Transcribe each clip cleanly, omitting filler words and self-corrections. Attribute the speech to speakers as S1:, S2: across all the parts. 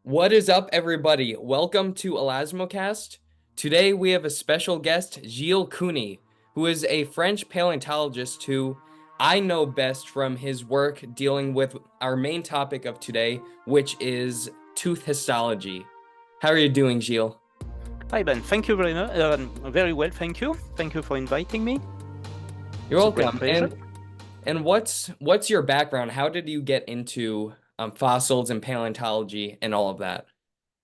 S1: What is up, everybody? Welcome to Elasmocast. Today we have a special guest, Gilles Cuny, who is a French paleontologist who I know best from his work dealing with our main topic of today, which is tooth histology. How are you doing, Gilles?
S2: Hi Ben, thank you very much. Very well, thank you. Thank you for inviting me.
S1: You're
S2: It's a great
S1: welcome.
S2: pleasure.
S1: And what's your background? How did you get into fossils and paleontology and all of that?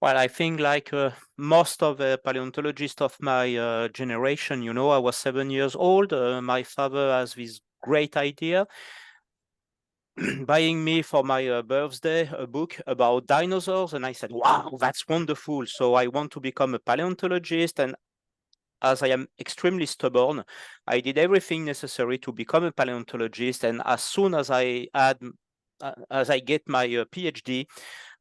S2: Well, I think like most of the paleontologists of my generation, I was 7 years old. My father has this great idea, buying me for my birthday a book about dinosaurs, and I said, "Wow, that's wonderful!" So I want to become a paleontologist, and as I am extremely stubborn, I did everything necessary to become a paleontologist. And as soon as I get my PhD,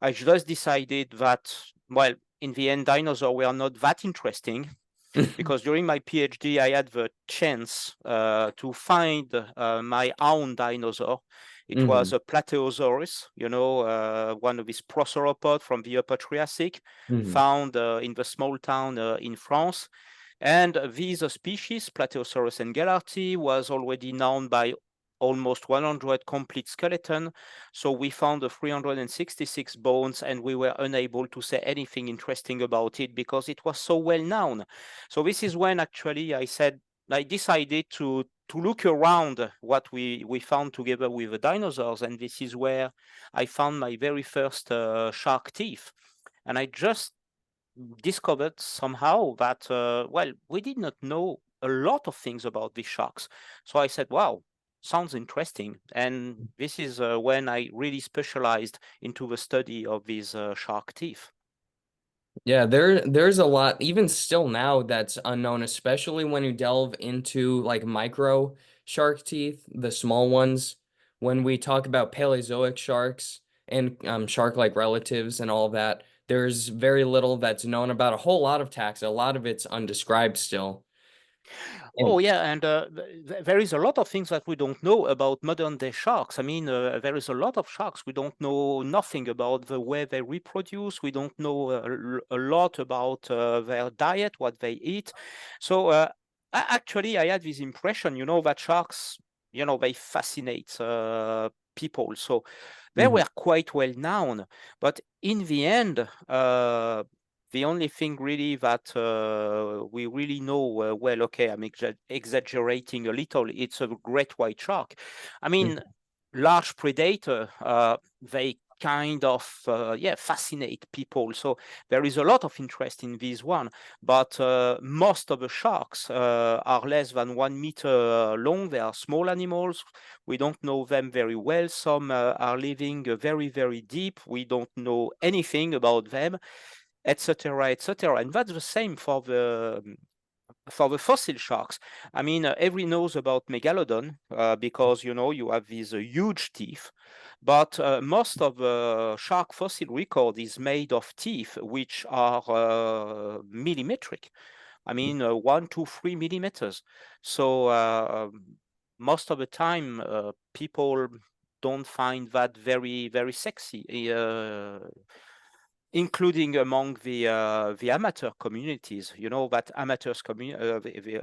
S2: I just decided that, well, in the end, dinosaurs were not that interesting because during my PhD, I had the chance to find my own dinosaur. It was
S1: Hmm.
S2: a Plateosaurus, one of these prosauropods from the Upper Triassic,
S1: Hmm.
S2: found in the small town in France. And this species, Plateosaurus engelharti, was already known by almost 100 complete skeleton. So we found the 366 bones, and we were unable to say anything interesting about it because it was so well known. So this is when actually I decided to look around what we found together with the dinosaurs, and this is where I found my very first shark teeth. And I just discovered somehow that, well, we did not know a lot of things about these sharks. So I said, wow, sounds interesting. And this is when I really specialized into the study of these shark teeth.
S1: Yeah, there's a lot, even still now, that's unknown, especially when you delve into like micro shark teeth, the small ones. When we talk about Paleozoic sharks and shark-like relatives and all of that, there's very little that's known about a whole lot of taxa. A lot of it's undescribed still.
S2: Oh
S1: And
S2: yeah, and there is a lot of things that we don't know about modern day sharks. I mean, there is a lot of sharks we don't know nothing about the way they reproduce. We don't know a lot about their diet, what they eat. So actually, I had this impression, that sharks, they fascinate people. So they
S1: Mhm.
S2: were quite well known, but in the end, the only thing really that we really know, well, okay, I'm exaggerating a little, it's a great white shark. I mean, large predator, they kind of, yeah, fascinate people. So there is a lot of interest in this one, but most of the sharks are less than 1 meter long. They are small animals. We don't know them very well. Some are living very, very deep. We don't know anything about them, etc., etc. And that's the same for the fossil sharks. I mean, everyone knows about megalodon because you have these huge teeth, but most of the shark fossil record is made of teeth which are millimetric. I mean, 1 to 3 millimeters. So most of the time, people don't find that very, very sexy. Including among the amateur communities, that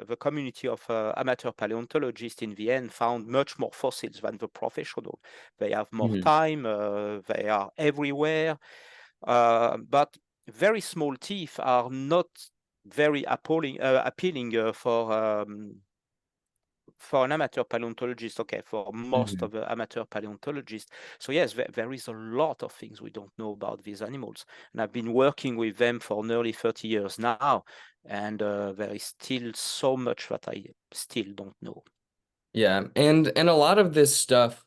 S2: the community of amateur paleontologists in the end found much more fossils than the professional. They have more
S1: Mhm.
S2: time, they are everywhere, but very small teeth are not very appealing for an amateur paleontologist, okay, for most
S1: Mhm.
S2: of the amateur paleontologists. So yes, there is a lot of things we don't know about these animals. And I've been working with them for nearly 30 years now. And there is still so much that I still don't know.
S1: Yeah, and a lot of this stuff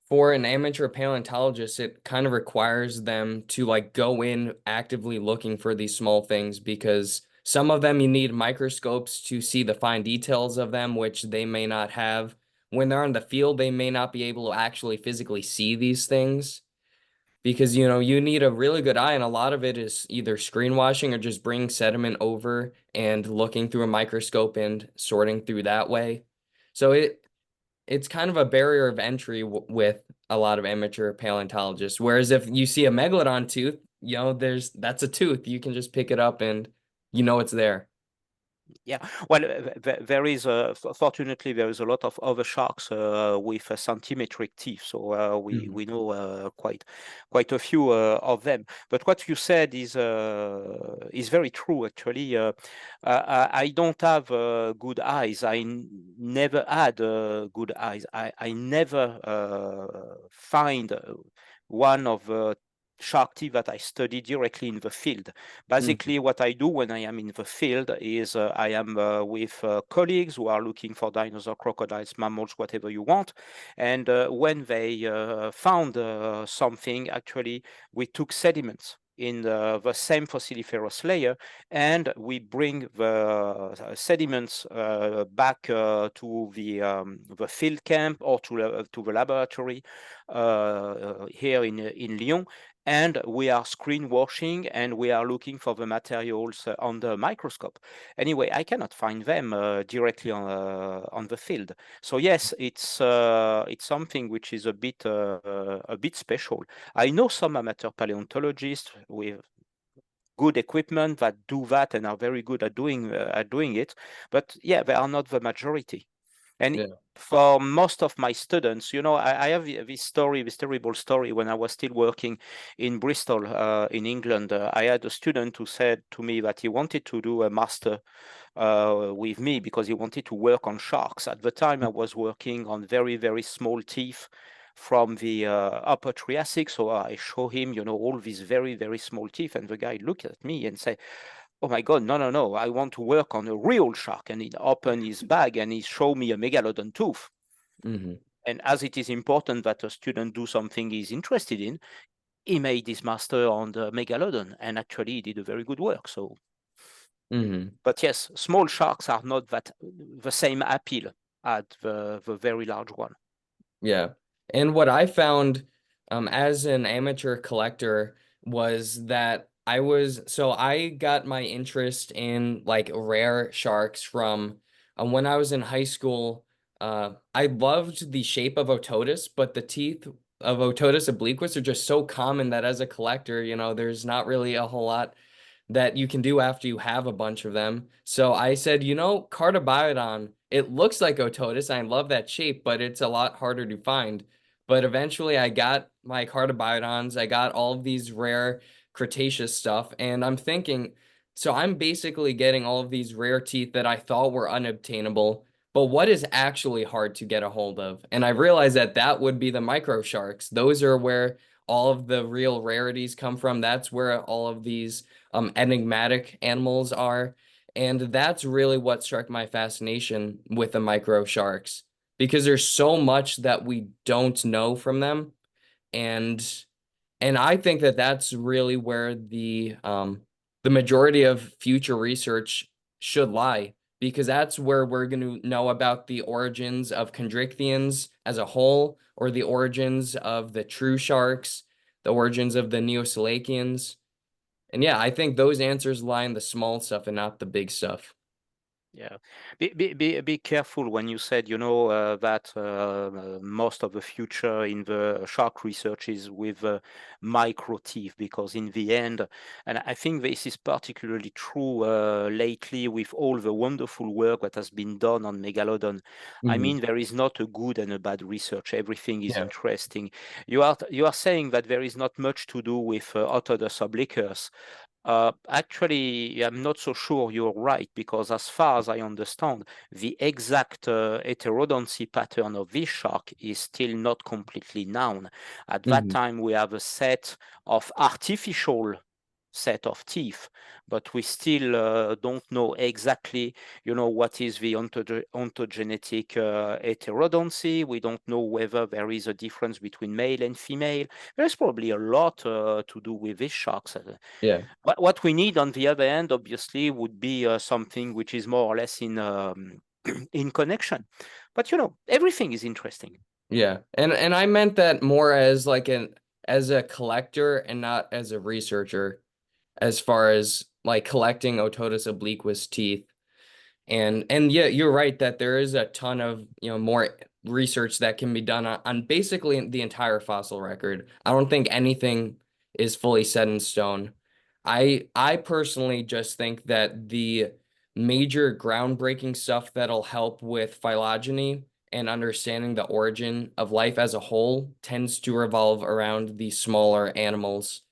S1: for an amateur paleontologist, it kind of requires them to like go in actively looking for these small things because some of them you need microscopes to see the fine details of them, which they may not have. When they're in the field, they may not be able to actually physically see these things because you need a really good eye, and a lot of it is either screen washing or just bringing sediment over and looking through a microscope and sorting through that way. So it's kind of a barrier of entry with a lot of amateur paleontologists. Whereas if you see a megalodon tooth, that's a tooth. You can just pick it up and you know it's there.
S2: Yeah, well, there is fortunately there is a lot of other sharks with centimetric teeth, so
S1: Mhm.
S2: we know quite a few of them. But what you said is very true actually. I don't have good eyes. Never had good eyes. I never find one of shark teeth that I study directly in the field.
S1: Mhm.
S2: Basically, what I do when I am in the field is I am with colleagues who are looking for dinosaurs, crocodiles, mammals, whatever you want. And when they found something, actually, we took sediments in the same fossiliferous layer, and we bring the sediments back to the field camp or to the laboratory here in Lyon, and we are screen washing and we are looking for the materials under a microscope. Anyway, I cannot find them directly on the field. So yes, it's something which is a bit special. I know some amateur paleontologists with good equipment that do that and are very good at doing it, but yeah, they are not the majority. And
S1: Yeah.
S2: for most of my students, I have this story, this terrible story. When I was still working in Bristol, in England, I had a student who said to me that he wanted to do a master with me because he wanted to work on sharks. At the time, I was working on very, very small teeth from the upper Triassic. So I show him, all these very, very small teeth. And the guy looked at me and said, "Oh my God, no, no, no, I want to work on a real shark." And he opened his bag and he showed me a megalodon tooth.
S1: Hmm.
S2: And as it is important that a student do something he's interested in, he made his master on the megalodon and actually he did a very good work. So,
S1: Hmm.
S2: but yes, small sharks are not that the same appeal as the very large one.
S1: Yeah. And what I found as an amateur collector was that I got my interest in like rare sharks from when I was in high school. I loved the shape of Ototus, but the teeth of Ototus obliquus are just so common that as a collector, there's not really a whole lot that you can do after you have a bunch of them. So I said, Cardobiodon, it looks like Ototus. I love that shape, but it's a lot harder to find. But eventually I got my Cardobiodons. I got all of these rare Cretaceous stuff. And I'm thinking, so I'm basically getting all of these rare teeth that I thought were unobtainable. But what is actually hard to get a hold of? And I realized that that would be the micro sharks. Those are where all of the real rarities come from. That's where all of these enigmatic animals are. And that's really what struck my fascination with the micro sharks because there's so much that we don't know from them. And I think that that's really where the majority of future research should lie because that's where we're going to know about the origins of chondrichthyans as a whole, or the origins of the true sharks, the origins of the Neoselacians. And yeah, I think those answers lie in the small stuff and not the big stuff.
S2: Yeah, be careful when you said, that most of the future in the shark research is with micro teeth, because in the end, and I think this is particularly true lately with all the wonderful work that has been done on megalodon. I
S1: Hmm.
S2: mean, there is not a good and a bad research. Everything is
S1: Yeah.
S2: interesting. You are saying that there is not much to do with Otodus obliquus. Actually, I'm not so sure you're right, because as far as I understand, the exact heterodoncy pattern of this shark is still not completely known. At that
S1: Hmm.
S2: time, we have a set of artificial set of teeth, but we still don't know exactly, what is the ontogenetic heterodoncy. We don't know whether there is a difference between male and female. There's probably a lot to do with these sharks.
S1: Yeah.
S2: What we need on the other end, obviously, would be something which is more or less in in connection. But everything is interesting.
S1: Yeah. And I meant that more as like an as a collector and not as a researcher, as far as like collecting Ototus obliquus teeth. And yeah, you're right that there is a ton of, more research that can be done on basically the entire fossil record. I don't think anything is fully set in stone. I personally just think that the major groundbreaking stuff that'll help with phylogeny and understanding the origin of life as a whole tends to revolve around the smaller animals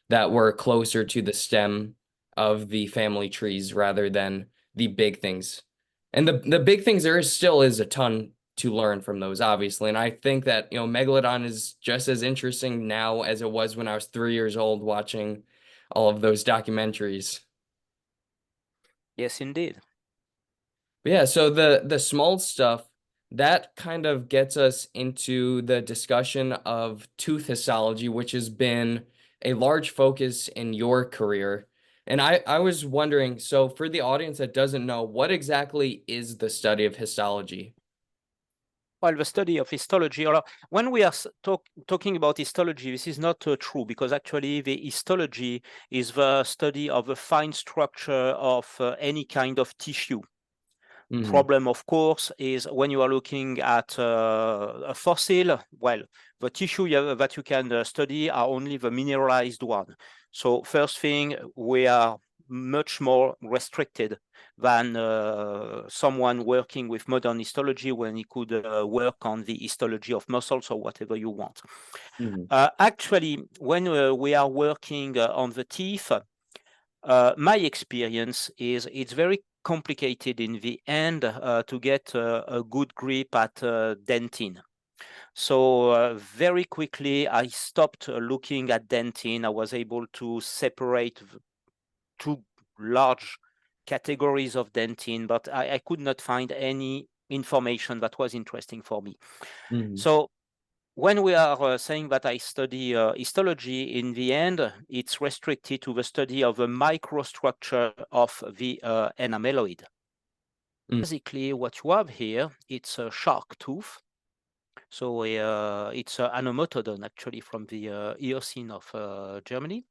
S1: that were closer to the stem of the family trees rather than the big things. And the big things, there is still is a ton to learn from those, obviously. And I think that, Megalodon is just as interesting now as it was when I was 3 years old watching all of those documentaries.
S2: Yes, indeed.
S1: But yeah, so the small stuff that kind of gets us into the discussion of tooth histology, which has been a large focus in your career. And I was wondering, so for the audience that doesn't know, what exactly is the study of histology?
S2: Well, the study of histology, or when we are talking about histology, this is not true, because actually the histology is the study of the fine structure of any kind of tissue.
S1: Hmm.
S2: Problem, of course, is when you are looking at a fossil, well, the tissue that you can study are only the mineralized one. So first thing, we are much more restricted than someone working with modern histology when he could work on the histology of muscles or whatever you want.
S1: Hmm.
S2: Actually, when we are working on the teeth, my experience is it's very complicated in the end to get a good grip at dentin. So very quickly, I stopped looking at dentin. I was able to separate two large categories of dentin, but I could not find any information that was interesting for me.
S1: Hmm.
S2: So when we are saying that I study histology, in the end, it's restricted to the study of the microstructure of the enameloid. Basically, what you have here, it's a shark tooth. So it's an anomotodon, actually, from the Eocene of Germany.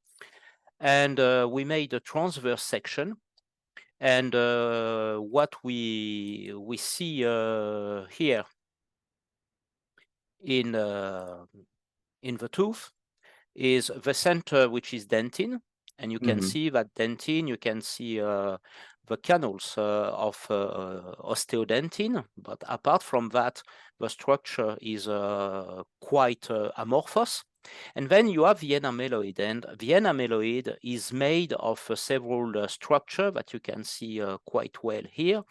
S2: And we made a transverse section. And what we see here in the tooth is the center, which is dentin. And you can
S1: Hmm.
S2: see that dentin, you can see the canals of osteodentin. But apart from that, the structure is quite amorphous. And then you have the enameloid, and the enameloid is made of several structures that you can see quite well here,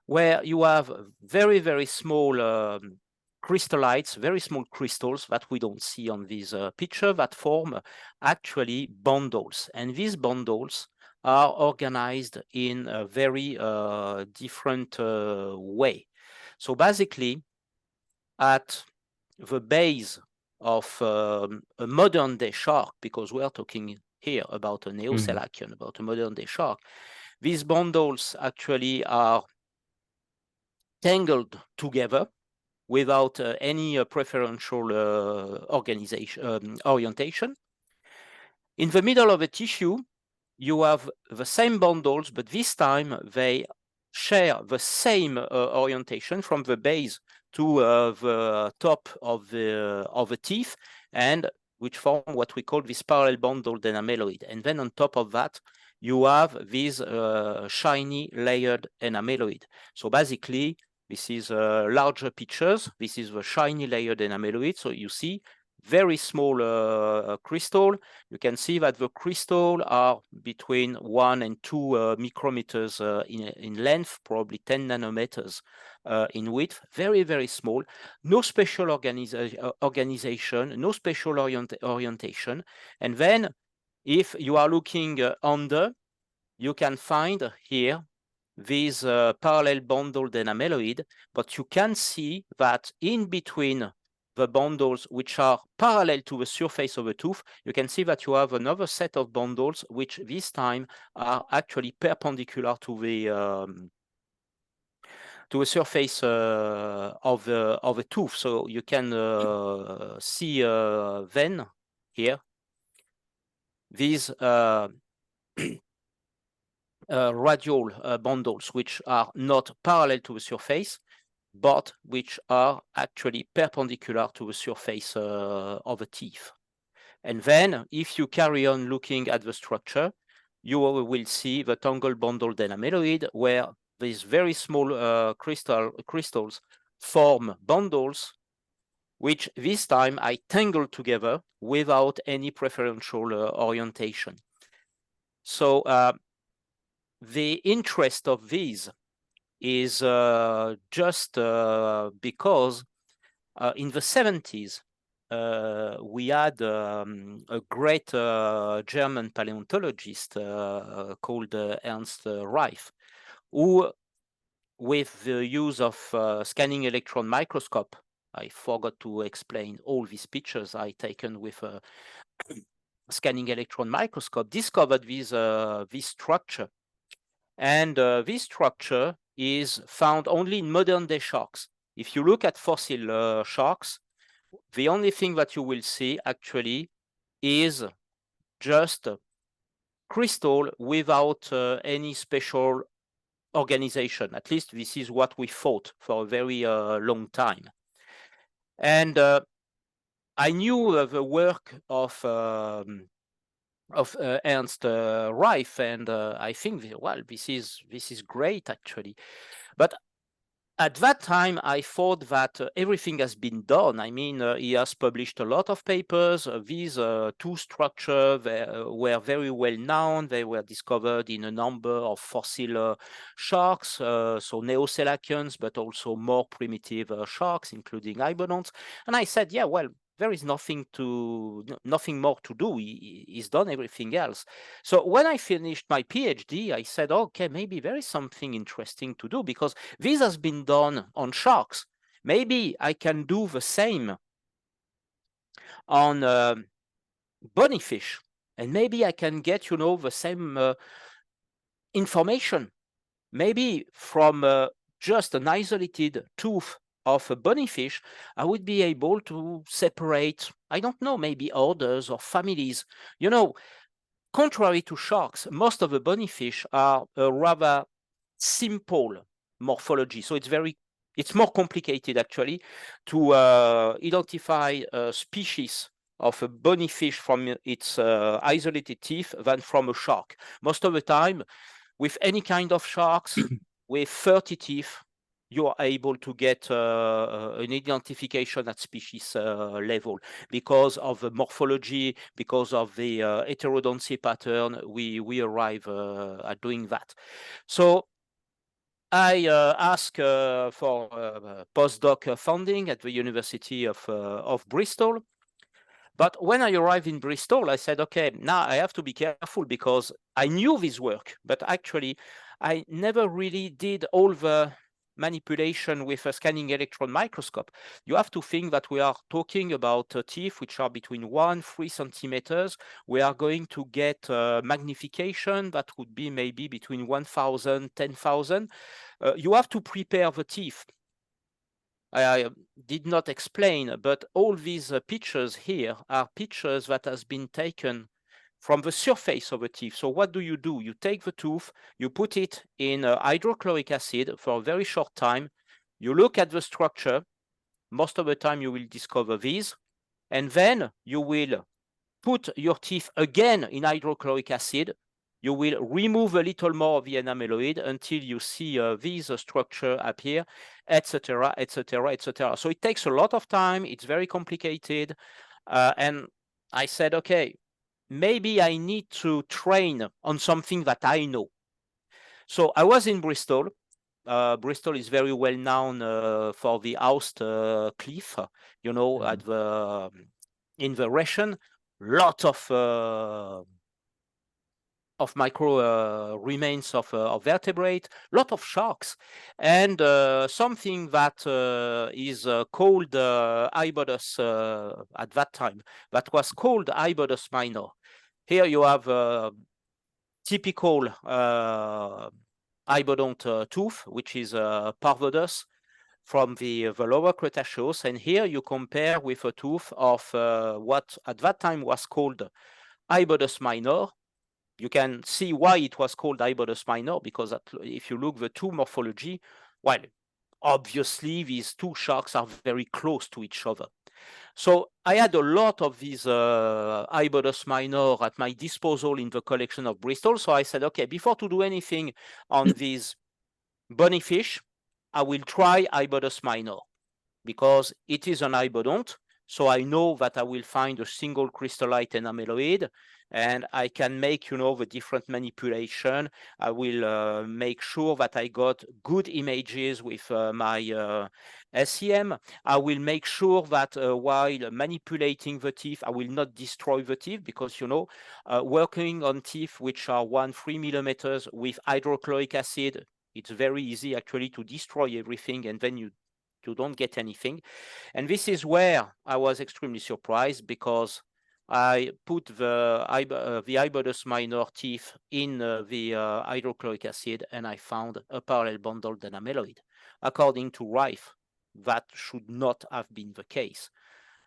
S2: where you have very, very small crystallites, very small crystals that we don't see on this picture, that form actually bundles. And these bundles are organized in a very different way. So basically, at the base of a modern day shark, because we are talking here about a
S1: Hmm.
S2: Neoselacian, about a modern day shark, these bundles actually are tangled together without any preferential orientation. In the middle of the tissue, you have the same bundles, but this time they share the same orientation from the base to the top of the teeth, and which form what we call this parallel bundled enameloid. And then on top of that, you have this shiny layered enameloid. So basically, this is larger pictures. This is the shiny layered enameloid. So you see very small crystal. You can see that the crystals are between 1 and 2 micrometers in length, probably 10 nanometers in width, very, very small. No special organization, no special orientation. And then if you are looking under, you can find here this parallel bundled enameloid, but you can see that in between the bundles which are parallel to the surface of the tooth, you can see that you have another set of bundles which this time are actually perpendicular to the surface of the tooth. So you can see then here these radial bundles which are not parallel to the surface, but which are actually perpendicular to the surface of the teeth. And then if you carry on looking at the structure, you will see the tangle bundled enameloid, where these very small crystals form bundles, which this time I tangle together without any preferential orientation. So the interest of these is just because in the 70s, we had a great German paleontologist called Ernst Reif, who, with the use of scanning electron microscope, I forgot to explain all these pictures I taken with a scanning electron microscope, discovered this structure. And this structure is found only in modern day sharks. If you look at fossil sharks, the only thing that you will see actually is just crystal without any special organization. At least this is what we thought for a very long time. And I knew the work of Ernst Reif, and I think, well, this is great actually. But at that time, I thought that everything has been done. I mean, he has published a lot of papers. These two structures were very well known. They were discovered in a number of fossil sharks, so Neoselacians, but also more primitive sharks, including Hibernons. And I said, yeah, well, there is nothing more to do. He's done everything else. So when I finished my PhD, I said, okay, maybe there is something interesting to do, because this has been done on sharks. Maybe I can do the same on bunny fish, and maybe I can get, the same information. Maybe from just an isolated tooth of a bunny fish, I would be able to separate, I don't know, maybe orders or families. Contrary to sharks, most of the bunny fish are a rather simple morphology. So it's more complicated actually to identify a species of a bunny fish from its isolated teeth than from a shark. Most of the time, with any kind of sharks with 30 teeth, you are able to get an identification at species level because of the morphology, because of the heterodoncy pattern. We arrive at doing that. So I asked for postdoc funding at the University of Bristol. But when I arrived in Bristol, I said, okay, now I have to be careful, because I knew this work, but actually I never really did all the manipulation with a scanning electron microscope. You have to think that we are talking about teeth which are between 1-3 centimeters. We are going to get magnification that would be maybe between 1,000, 10,000. You have to prepare the teeth. I did not explain, but all these pictures here are pictures that has been taken from the surface of a teeth. So what do? You take the tooth, you put it in hydrochloric acid for a very short time, you look at the structure. Most of the time you will discover these, and then you will put your teeth again in hydrochloric acid. You will remove a little more of the enameloid until you see this structure appear, etc., etc., etc. So it takes a lot of time. It's very complicated. And I said, okay, maybe I need to train on something that I know. So I was in Bristol. Bristol is very well known for the Aust cliff, at the in the Russian, lot of micro remains of vertebrate, lot of sharks, and something that is called Ibodus at that time, that was called Ibodus minor. Here you have typical ibodont tooth, which is Parvodus from the lower Cretaceous, and here you compare with a tooth of what at that time was called Ibodus minor. You can see why it was called Ibodus minor, because if you look the two morphology, well, obviously these two sharks are very close to each other. So I had a lot of these Ibodus minor at my disposal in the collection of Bristol. So I said, okay, before to do anything on these bony fish, I will try Ibodus minor because it is an ibodont. So I know that I will find a single crystallite enameloid, and I can make, the different manipulation. I will make sure that I got good images with my SEM. I will make sure that while manipulating the teeth, I will not destroy the teeth because, working on teeth which are 3 millimeters with hydrochloric acid, it's very easy actually to destroy everything, and then you don't get anything. And this is where I was extremely surprised because I put the Ibodus minor teeth in the hydrochloric acid, and I found a parallel bundled enameloid. According to Rife, that should not have been the case.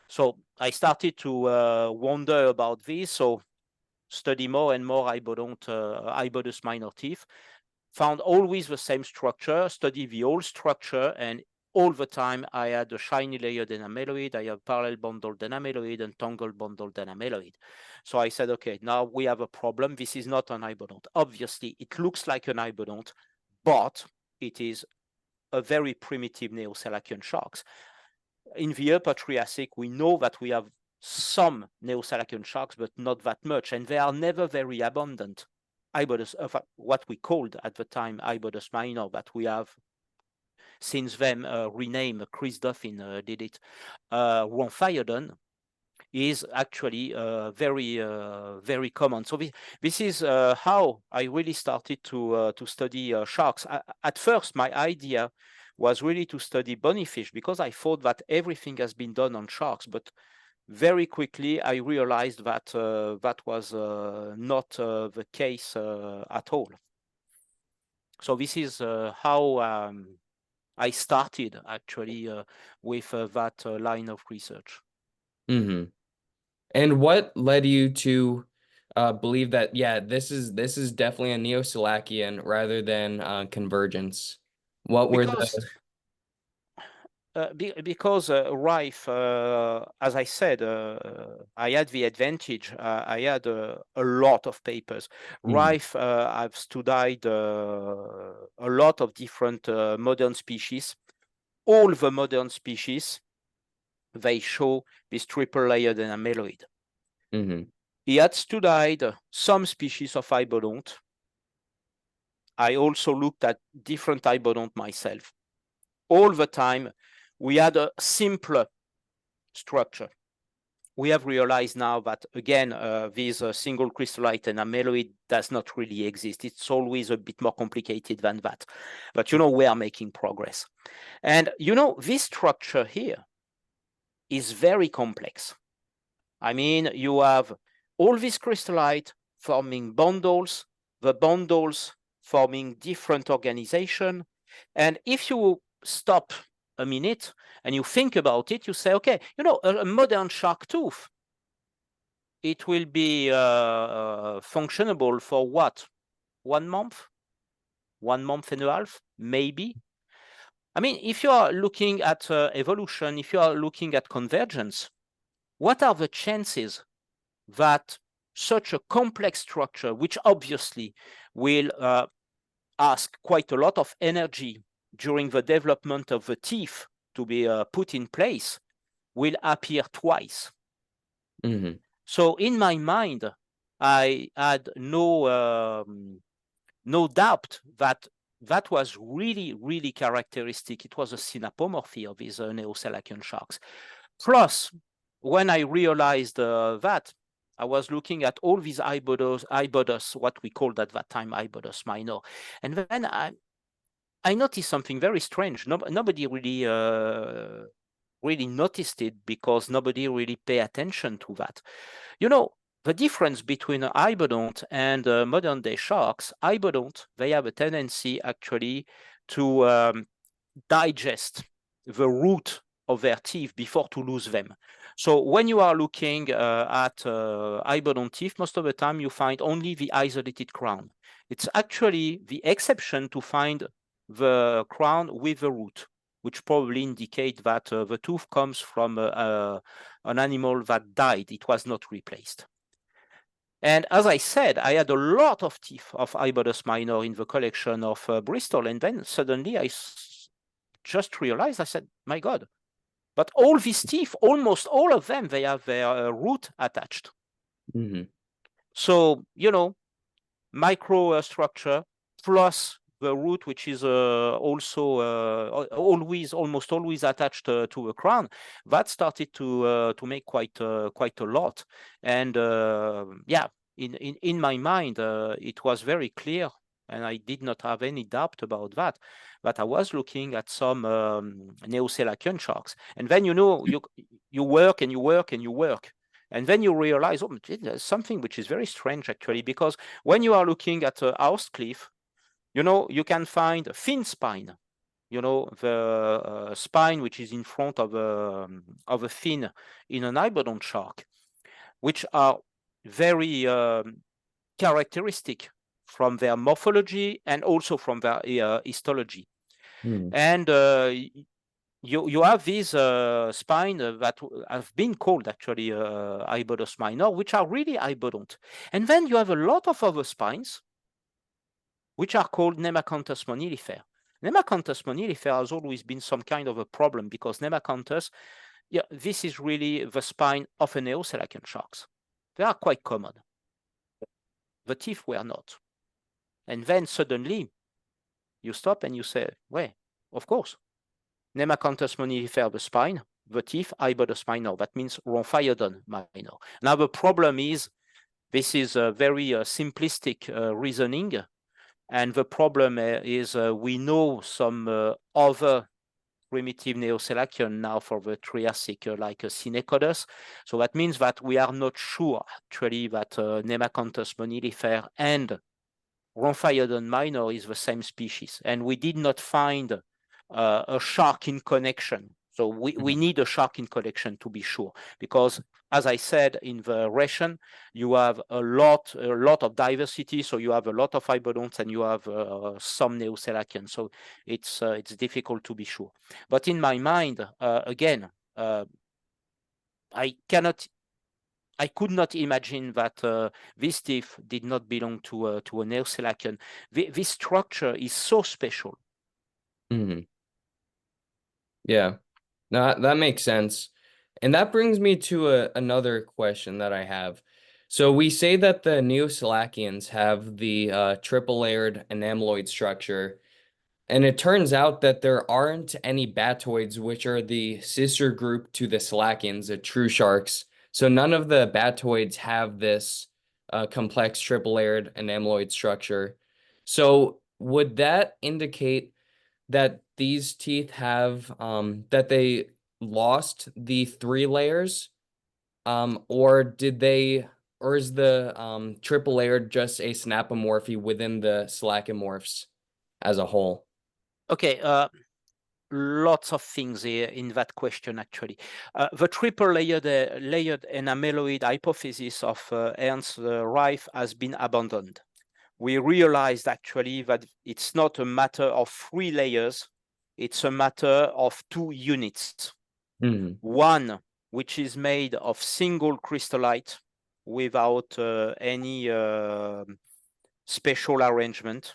S2: So I started to wonder about this. So study more and more Ibodus minor teeth. Found always the same structure, study the whole structure, and all the time I had a shiny layered enameloid, I have parallel bundled enameloid and tangled bundled enameloid. So I said, okay, now we have a problem. This is not an ibodont. Obviously, it looks like an ibodont, but it is a very primitive Neosalacian sharks. In the Upper Triassic, we know that we have some Neosalacian sharks, but not that much, and they are never very abundant. Ibodus, what we called at the time Ibodus minor, that we have since then renamed, Chris Duffin did it, Ronphyodon, is actually very common. So this is how I really started to study sharks. At first, my idea was really to study bony fish because I thought that everything has been done on sharks, but very quickly I realized that that was not the case at all. So this is how I started actually with that line of research.
S1: Mm-hmm. And what led you to believe that, yeah, this is definitely a Neo-Selacian rather than convergence? What were
S2: Because
S1: the
S2: because Rife, as I said, I had the advantage. I had a lot of papers.
S1: Mhm,
S2: Rife, I've studied a lot of different modern species. All the modern species, they show this triple-layered enameloid.
S1: mhm,
S2: He had studied some species of ibodont. I also looked at different ibodont myself. All the time, we had a simpler structure. We have realized now that, again, this single crystallite enameloid does not really exist. It's always a bit more complicated than that. But, we are making progress. And, this structure here is very complex. I mean, you have all this crystallite forming bundles, the bundles forming different organization. And if you stop a minute and you think about it, you say, okay, a modern shark tooth, it will be functionable for what? 1 month? 1 month and a half, maybe. I mean, if you are looking at evolution, if you are looking at convergence, what are the chances that such a complex structure, which obviously will ask quite a lot of energy during the development of the teeth to be put in place, will appear twice?
S1: mhm,
S2: So in my mind, I had no doubt that that was really, really characteristic. It was a synapomorphy of these Neosalacian sharks. Plus, when I realized that, I was looking at all these ibodus, what we called at that time ibodus minor, and then I noticed something very strange. Nobody really noticed it because nobody really paid attention to that. The difference between ibodont and modern day sharks, ibodont, they have a tendency actually to digest the root of their teeth before to lose them. So when you are looking at ibodont teeth, most of the time you find only the isolated crown. It's actually the exception to find the crown with the root, which probably indicate that the tooth comes from an animal that died. It was not replaced. And as I said, I had a lot of teeth of Ibodus minor in the collection of Bristol. And then suddenly I just realized, I said, my God, but all these teeth, almost all of them, they have their root attached.
S1: Mm-hmm.
S2: So, you know, microstructure plus the root, which is also almost always attached to a crown, that started to make quite a lot. And yeah, in my mind, it was very clear, and I did not have any doubt about that. But I was looking at some Neoselacian sharks, and then you work and you work and you work. And then you realize, oh, there's something which is very strange, actually, because when you are looking at a house cliff, you know, you can find a fin spine, you know, the spine which is in front of a fin in an ibodont shark, which are very characteristic from their morphology and also from their histology.
S1: Mm-hmm.
S2: And you have these spine that have been called actually Ibodus minor, which are really ibodont. And then you have a lot of other spines, which are called Nemacanthus monilifer. Nemacanthus monilifer has always been some kind of a problem because Nemacanthus, yeah, this is really the spine of a Neoselacian sharks. They are quite common. The teeth were not. And then suddenly you stop and you say, well, of course, Nemacanthus monilifer, the spine, the teeth, Ibodus minor. That means Rhomphaiodon minor. Now the problem is, this is a very simplistic reasoning, and the problem is we know some other primitive Neoselacian now for the Triassic, like Synecodus. So that means that we are not sure actually that Nemacanthus monilifer and Rhomphaiodon minor is the same species, and we did not find a shark in connection. So we need a shark in connection to be sure, because as I said in the ration, you have a lot of diversity. So you have a lot of ibodonts and you have some Neoselacian. So it's difficult to be sure. But in my mind, again, I could not imagine that this teeth did not belong to a Neoselacian. This structure is so special.
S1: Mm-hmm. Yeah, no, that makes sense. And that brings me to another question that I have. So we say that the Neoselacians have the triple layered enameloid structure, and it turns out that there aren't any batoids, which are the sister group to the Selacians, the true sharks. So none of the batoids have this complex triple layered enameloid structure. So would that indicate that these teeth have that they lost the three layers, or did they, or is the triple layered just a synapomorphy within the Selachimorphs as a whole?
S2: Okay, lots of things here in that question, actually. The triple layered enameloid hypothesis of Ernst Reif has been abandoned. We realized actually that it's not a matter of 3 layers, it's a matter of 2 units.
S1: Mm-hmm.
S2: One, which is made of single crystallite without any special arrangement,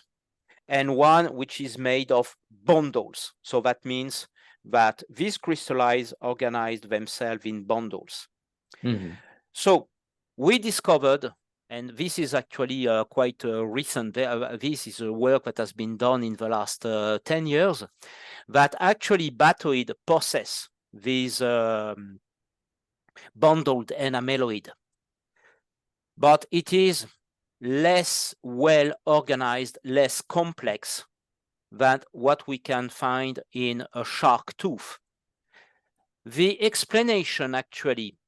S2: and one which is made of bundles. So that means that these crystallites organized themselves in bundles.
S1: Mm-hmm.
S2: So we discovered, and this is actually quite recent, this is a work that has been done in the last 10 years, that actually batoid possess these bundled enameloid, but it is less well organized, less complex than what we can find in a shark tooth. The explanation actually,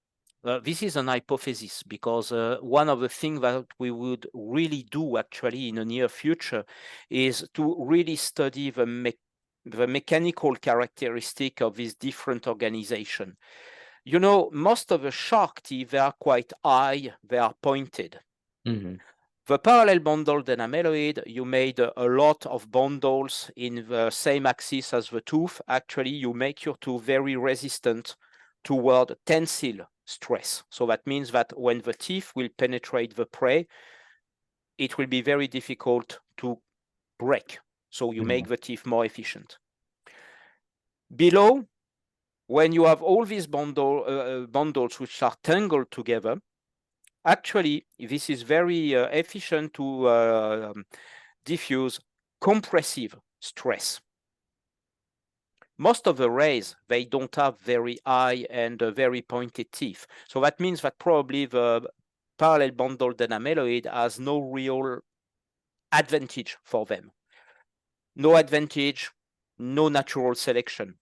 S2: this is an hypothesis, because one of the things that we would really do actually in the near future is to really study the mechanical characteristic of this different organization. You know, most of the shark teeth, they are quite high, they are pointed.
S1: Mm-hmm.
S2: The parallel bundled enameloid, you made a lot of bundles in the same axis as the tooth. Actually, you make your tooth very resistant toward tensile stress. So that means that when the teeth will penetrate the prey, it will be very difficult to break. So you make the teeth more efficient. Below, when you have all these bundles which are tangled together, actually, this is very efficient to diffuse compressive stress. Most of the rays, they don't have very high and very pointed teeth. So that means that probably the parallel bundled enameloid has no real advantage for them. No advantage, no natural selection.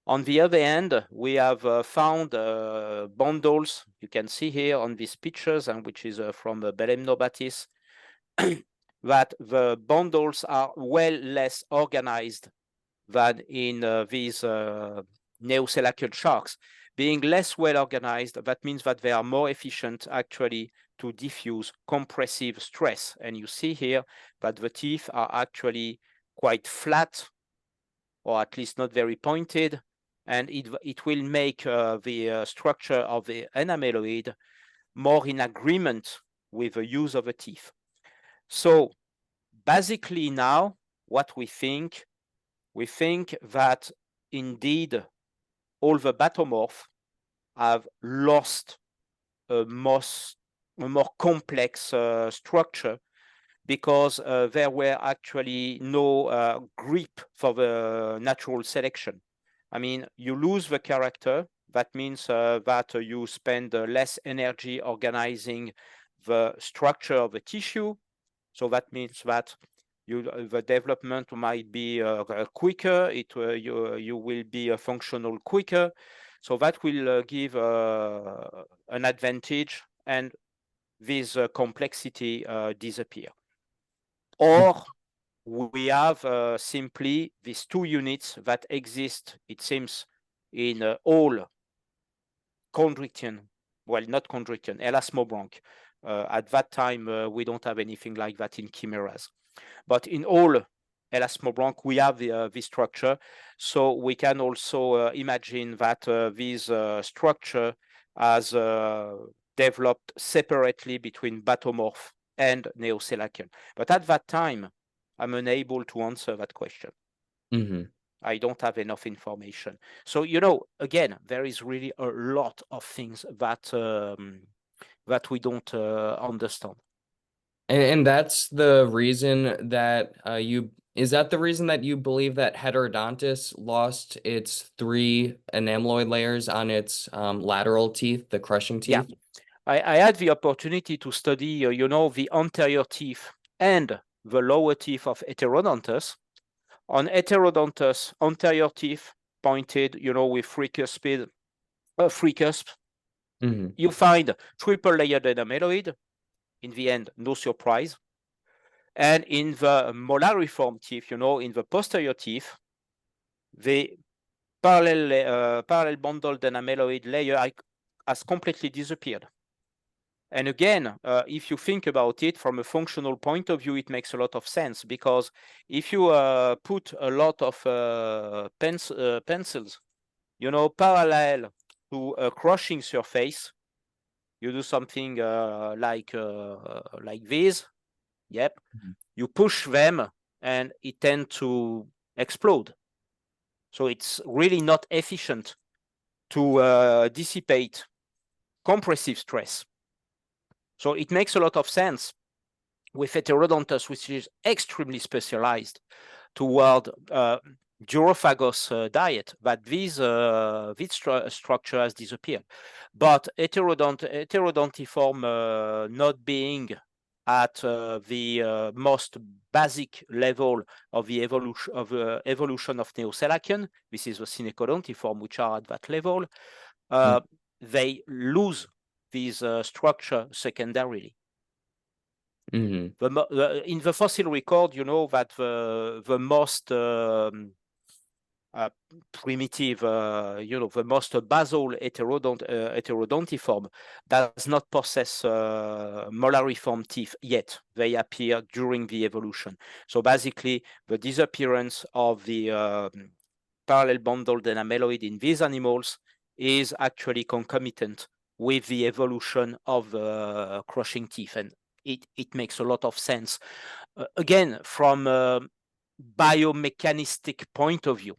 S2: On the other hand, we have found bundles, you can see here on these pictures, and which is from Belemnobatis, that the bundles are well less organized than in these neoselacian sharks. Being less well organized, that means that they are more efficient actually to diffuse compressive stress. And you see here that the teeth are actually quite flat, or at least not very pointed, and it will make the structure of the enameloid more in agreement with the use of the teeth. So basically now, what we think that indeed all the batomorph have lost a more complex structure, because there were actually no grip for the natural selection. I mean, you lose the character. That means that you spend less energy organizing the structure of the tissue. So that means that the development might be quicker. You will be functional quicker. So that will give an advantage, and this complexity disappear. Or we have simply these two units that exist, it seems, in all chondrichthyan, well, not chondrichthyan, elasmobranch. At that time, we don't have anything like that in chimeras. But in all elasmobranch, we have this structure. So we can also imagine that this structure has developed separately between batomorph and neoselacian. But at that time, I'm unable to answer that question. I don't have enough information. So, you know, again, there is really a lot of things that that we don't understand.
S1: And that's the reason that is that the reason that you believe that Heterodontus lost its 3 enameloid layers on its lateral teeth, the crushing teeth?
S2: Yeah, I had the opportunity to study, you know, the anterior teeth and the lower teeth of Heterodontus. On Heterodontus, anterior teeth pointed, you know, with free cusp. You find triple layered enameloid. In the end, no surprise. And in the molariform teeth, you know, in the posterior teeth, the parallel bundled enameloid layer has completely disappeared. And again, if you think about it from a functional point of view, it makes a lot of sense, because if you put a lot of pencils, you know, parallel to a crushing surface, you do something like this. Yep. You push them and it tends to explode. So it's really not efficient to dissipate compressive stress. So it makes a lot of sense with Heterodontus, which is extremely specialized toward Durophagos diet, that this structure has disappeared. But Heterodontiform not being at the most basic level of the evolution of Neoselacian, this is the Synecodontiform, which are at that level, they lose this structure secondarily. In the fossil record, you know that the most primitive, the most basal heterodontiform does not possess molariform teeth yet. They appear during the evolution. So basically, the disappearance of the parallel bundled enameloid in these animals is actually concomitant with the evolution of crushing teeth, and it makes a lot of sense. Again, from a biomechanistic point of view.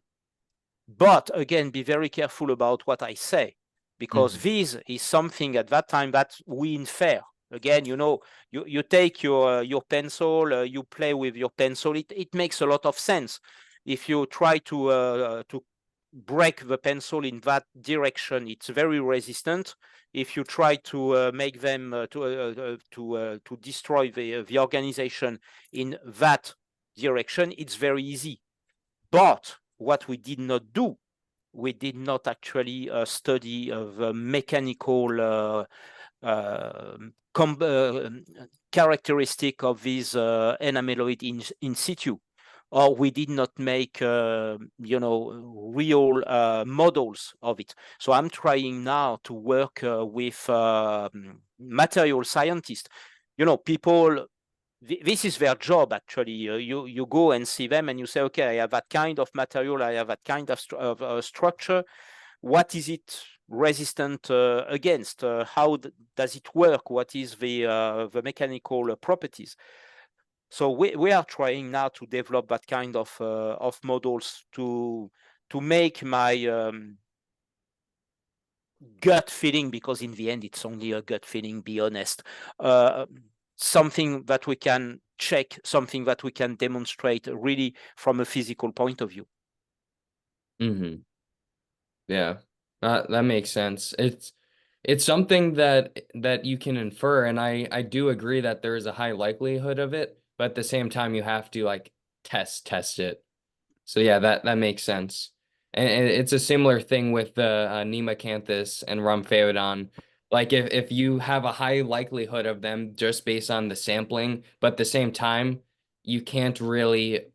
S2: But again, be very careful about what I say, because this is something at that time that we infer. Again, you take your pencil, you play with your pencil. It makes a lot of sense. If you try to break the pencil in that direction, it's very resistant. If you try to make them to destroy the organization in that direction, it's very easy. But what we did not do, we did not actually study the mechanical characteristic of these enameloid in situ, or we did not make real models of it. So I'm trying now to work with material scientists. People, this is their job actually. You go and see them and you say, okay, I have that kind of material, I have that kind of structure. What is it resistant against? How does it work? What is the mechanical properties? So we are trying now to develop that kind of models to make my gut feeling, because in the end it's only a gut feeling, be honest, something that we can check, something that we can demonstrate really from a physical point of view.
S1: Yeah, that makes sense. It's something that you can infer, and I do agree that there is a high likelihood of it, but at the same time you have to like test it. So yeah, that makes sense. And it's a similar thing with the Nemacanthus and Rhomphaeodon. Like if you have a high likelihood of them just based on the sampling, but at the same time you can't really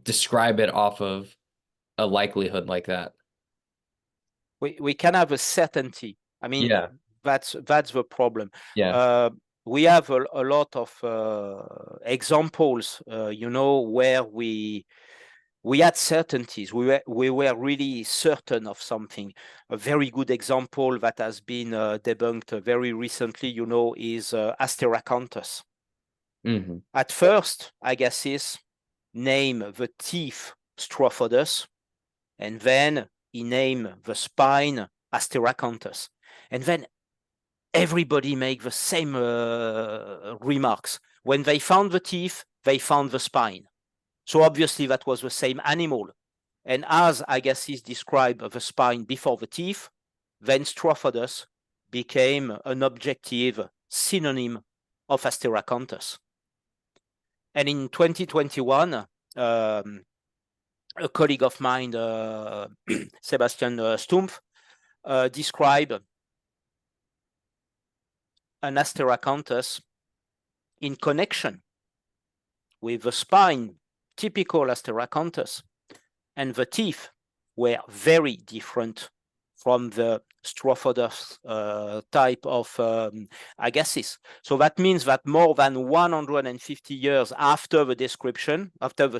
S1: describe it off of a likelihood like that.
S2: We can have a certainty. I mean,
S1: Yeah.
S2: that's the problem.
S1: Yeah.
S2: We have a lot of examples, where we had certainties. We were really certain of something. A very good example that has been debunked very recently, is Asteracanthus. At first, Agassiz named the teeth Strophodus, and then he named the spine Asteracanthus. And then everybody make the same remarks. When they found the teeth, they found the spine. So obviously that was the same animal. And as Agassiz described the spine before the teeth, then Strophodus became an objective synonym of Asteracanthus. And in 2021, a colleague of mine, Sebastian Stumpf, described an Asteracanthus in connection with the spine, typical Asteracanthus, and the teeth were very different from the Strophodus type of Agassiz. So that means that more than 150 years after the description, after the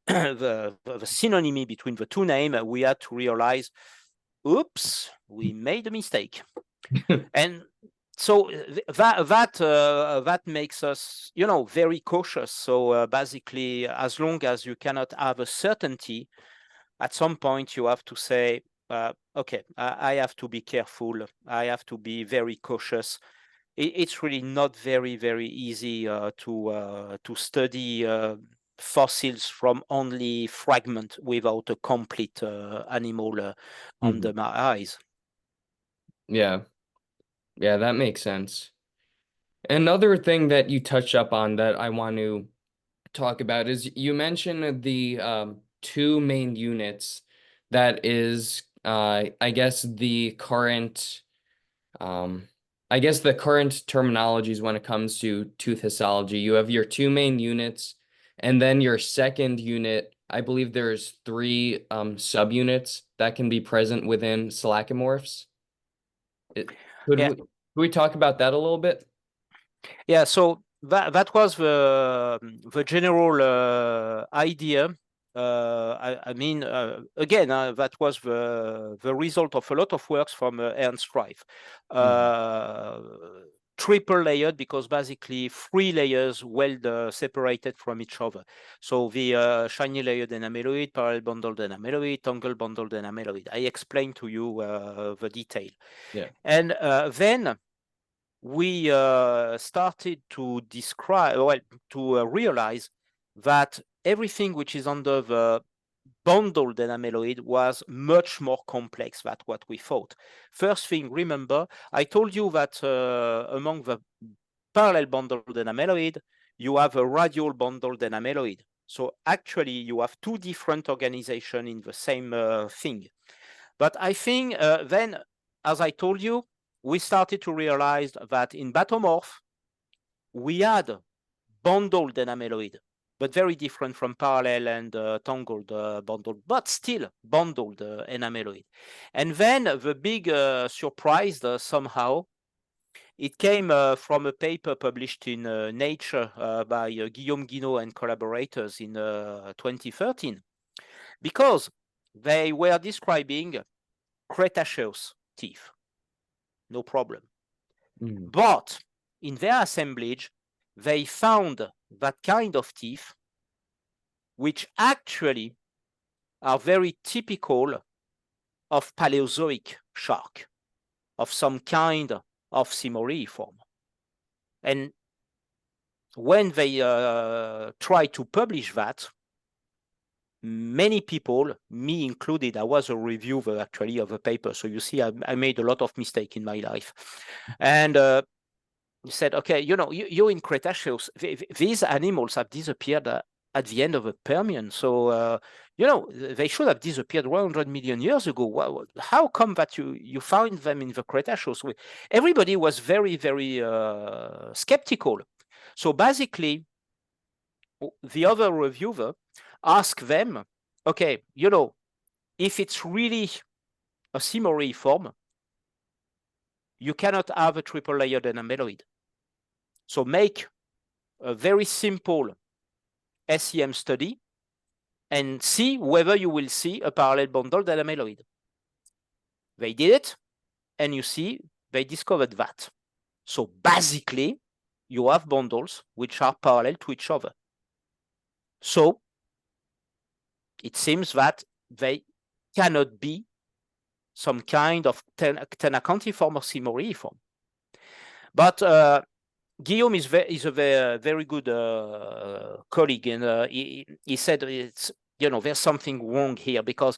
S2: synonymy between the two names, we had to realize, oops, we made a mistake. And so that makes us, very cautious. So basically, as long as you cannot have a certainty, at some point you have to say, okay, I have to be careful. I have to be very cautious. It's really not very, very easy to study fossils from only fragment without a complete animal under my eyes.
S1: Yeah. Yeah, that makes sense. Another thing that you touched up on that I want to talk about is you mentioned the two main units that is I guess the current um I guess the current terminologies when it comes to tooth histology. You have your two main units, and then your second unit I believe there's three subunits that can be present within silacomorphs. It,
S2: Yeah,
S1: could we talk about that a little bit?
S2: yeah. So that was the general idea. I mean, again, that was the result of a lot of works from Ernst Reif.
S1: Mhm.
S2: Uh, Triple layered, because basically three layers well separated from each other. So the shiny layered enameloid, parallel bundled enameloid, tangle bundled enameloid. I explained to you the detail.
S1: Yeah.
S2: And then we started to describe, well, to realize that everything which is under the bundled enameloid was much more complex than what we thought. First thing, remember, I told you that among the parallel bundled enameloid, you have a radial bundled enameloid. So actually, you have two different organizations in the same thing. But I think then, as I told you, we started to realize that in Batomorph, we had bundled enameloid, but very different from parallel and tangled bundled, but still bundled enameloid. And then the big surprise somehow, it came from a paper published in Nature by Guillaume Guinot and collaborators in 2013, because they were describing Cretaceous teeth, no problem.
S1: Mhm.
S2: But in their assemblage, they found that kind of teeth which actually are very typical of Paleozoic shark, of some kind of Simoriiform. And when they try to publish that, many people, me included, I was a reviewer actually of the paper. So you see, I made a lot of mistakes in my life. And said, okay, you're in Cretaceous. These animals have disappeared at the end of the Permian. So, they should have disappeared 100 million years ago. How come that you found them in the Cretaceous? Everybody was very, very skeptical. So basically, the other reviewer asked them, okay, if it's really a Simoriiform, you cannot have a triple layered enameloid. So make a very simple SEM study and see whether you will see a parallel bundled enameloid. They did it, and you see they discovered that. So basically, you have bundles which are parallel to each other. So it seems that they cannot be some kind of ctenocantiform or simoriiform. But Guillaume is a very good colleague, and he said it's there's something wrong here, because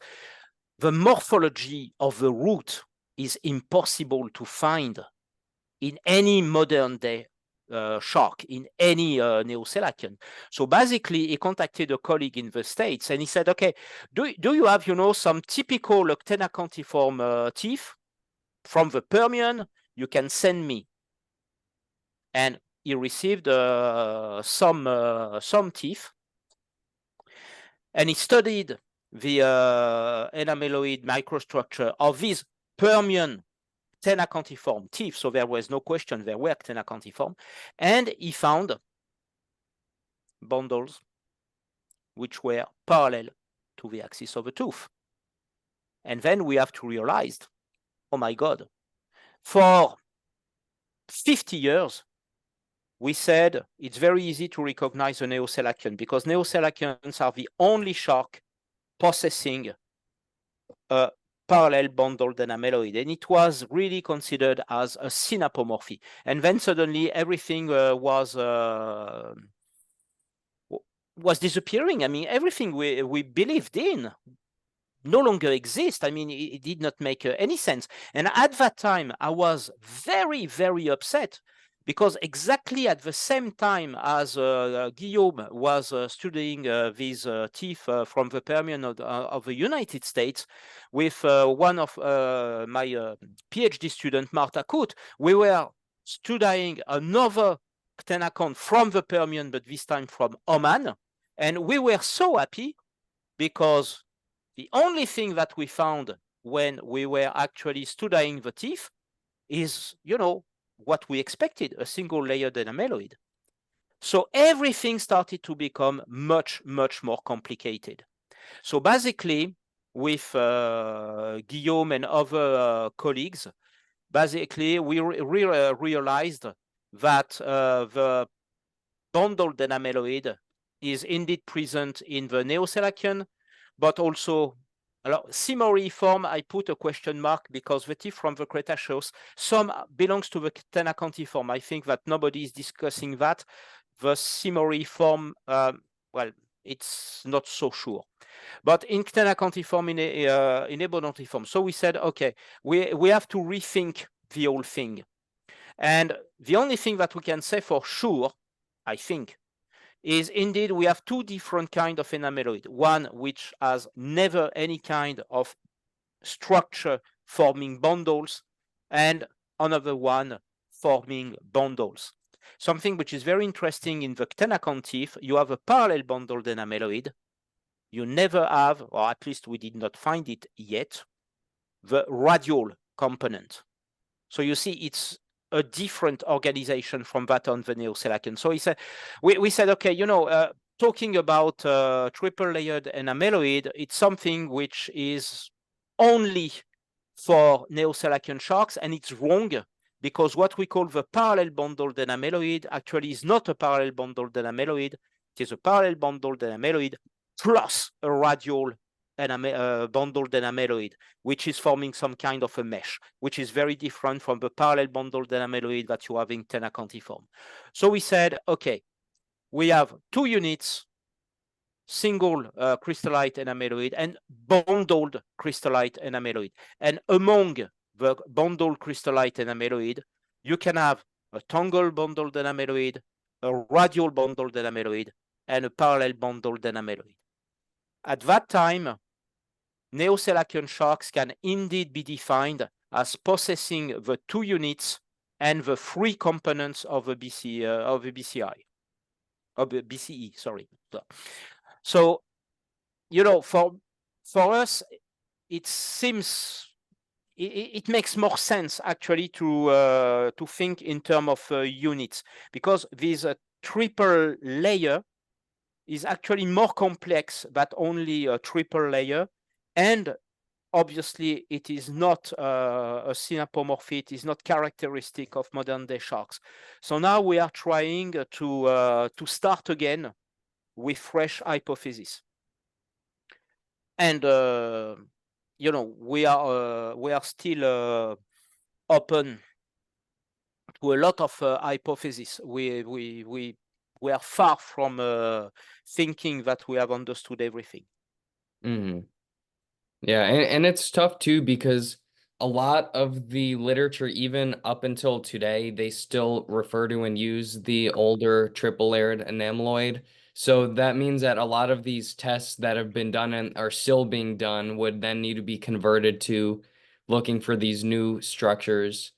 S2: the morphology of the root is impossible to find in any modern day shark, in any Neoselacian. So basically, he contacted a colleague in the States, and he said, okay, do you have some typical ctenocantiform teeth from the Permian? You can send me. And he received some teeth, and he studied the enameloid microstructure of these Permian ctenocantiform teeth. So there was no question, they were ctenocantiform, and he found bundles which were parallel to the axis of the tooth. And then we have to realize, oh my God, for 50 years, we said it's very easy to recognize a Neoselacian, because Neoselacians are the only shark possessing a parallel bundled enameloid, and it was really considered as a synapomorphy. And then suddenly everything was disappearing. I mean, everything we believed in no longer exists. I mean, it did not make any sense. And at that time, I was very, very upset, because exactly at the same time as Guillaume was studying these teeth from the Permian of the United States, with one of my PhD student, Marta Koot, we were studying another ctenacon from the Permian, but this time from Oman. And we were so happy because the only thing that we found when we were actually studying the teeth is, what we expected, a single layered enameloid. So everything started to become much, much more complicated. So basically, with Guillaume and other colleagues, basically we realized that the bundled enameloid is indeed present in the Neoselacian, but also Simoriform, I put a question mark because the teeth from the Cretaceous, some belongs to the Ctenocantiform. I think that nobody is discussing that. The Simoriform, well, it's not so sure. But in Ctenocantiform, in Ebonontiform, so we said, okay, we have to rethink the whole thing. And the only thing that we can say for sure, I think, is indeed we have two different kinds of enameloid. One which has never any kind of structure forming bundles, and another one forming bundles. Something which is very interesting in the Ctenaconth teeth, you have a parallel bundled enameloid. You never have, or at least we did not find it yet, the radial component. So you see, it's a different organization from that on the Neoselacian. So we said, okay, talking about triple layered enameloid, it's something which is only for Neoselacian sharks, and it's wrong because what we call the parallel bundled enameloid actually is not a parallel bundled enameloid. It is a parallel bundled enameloid plus a radial bundled enameloid, which is forming some kind of a mesh, which is very different from the parallel bundled enameloid that you have in Ctenocantiform. So we said, okay, we have two units, single crystallite enameloid and bundled crystallite enameloid. And among the bundled crystallite enameloid, you can have a tangle bundled enameloid, a radial bundled enameloid, and a parallel bundled enameloid. At that time, Neoselacian sharks can indeed be defined as possessing the two units and the three components of the BCI, of the BCE, sorry. So, for us, it seems it makes more sense actually to think in terms of units, because this triple layer is actually more complex than only a triple layer, and obviously it is not a synapomorphy, it is not characteristic of modern day sharks. So now we are trying to start again with fresh hypotheses. And we are still open to a lot of hypotheses. We are far from thinking that we have understood everything.
S1: Mm-hmm. Yeah, and it's tough too because a lot of the literature, even up until today, they still refer to and use the older triple layered enameloid. So that means that a lot of these tests that have been done and are still being done would then need to be converted to looking for these new structures,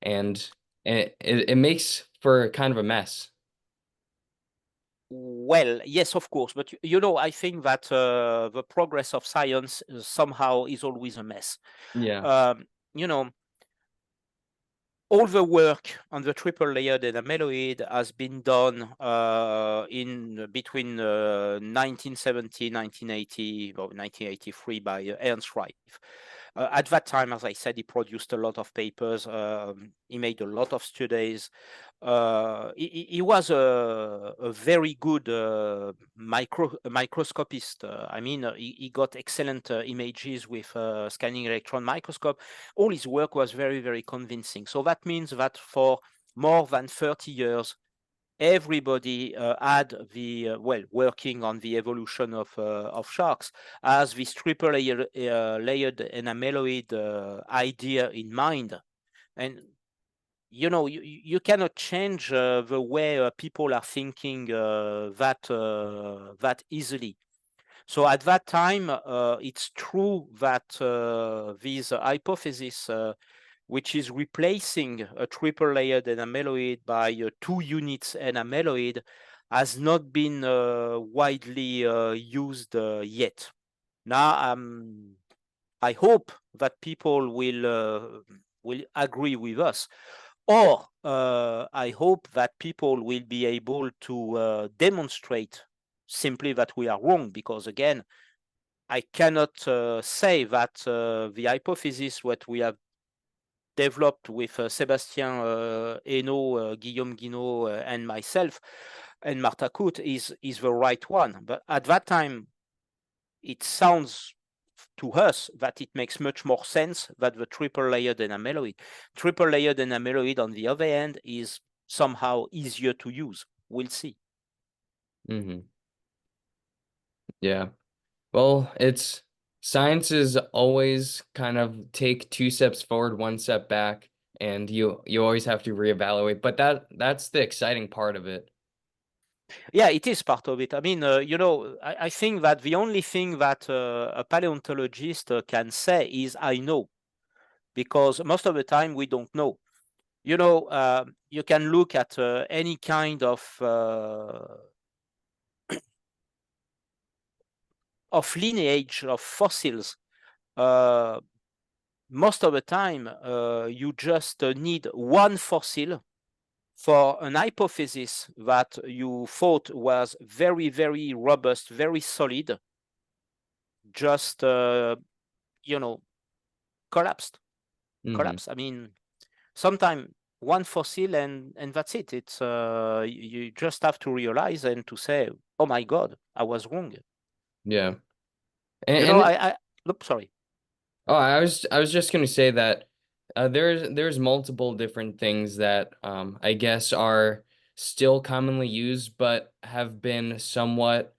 S1: and it makes for kind of a mess.
S2: Well, yes, of course, but I think that the progress of science somehow is always a mess.
S1: Yeah.
S2: All the work on the triple layered enameloid has been done in between 1970, 1980, or 1983 by Ernst Reif. At that time, as I said, he produced a lot of papers. He made a lot of studies. He was a very good microscopist. I mean, he got excellent images with scanning electron microscope. All his work was very, very convincing. So that means that for more than 30 years, everybody had the working on the evolution of sharks as this triple layered enameloid idea in mind. And you cannot change the way people are thinking that easily. So at that time, it's true that this hypothesis, which is replacing a triple layered enameloid by two units enameloid, has not been widely used yet. Now, I hope that people will agree with us, or I hope that people will be able to demonstrate simply that we are wrong. Because again, I cannot say that the hypothesis what we have developed with Sébastien Hainaut, Guillaume Guinaud, and myself, and Martha Coot is the right one. But at that time, it sounds to us that it makes much more sense that the triple-layered enameloid. Triple-layered enameloid, on the other hand, is somehow easier to use. We'll see.
S1: Hmm. Yeah. Well, it's science is always kind of take two steps forward, one step back, and you always have to reevaluate. But that's the exciting part of it.
S2: Yeah, it is part of it. I mean, I think that the only thing that a paleontologist can say is, I know, because most of the time we don't know. You can look at any kind of lineage of fossils. Most of the time, you just need one fossil for an hypothesis that you thought was very, very robust, very solid, just collapsed.
S1: Hmm.
S2: Collapse. I mean, sometimes one fossil and that's it. It's you just have to realize and to say, "Oh my God, I was wrong."
S1: Yeah.
S2: You know,
S1: And
S2: I look, sorry.
S1: oh, I was just gonna say that there's multiple different things that I guess are still commonly used but have been somewhat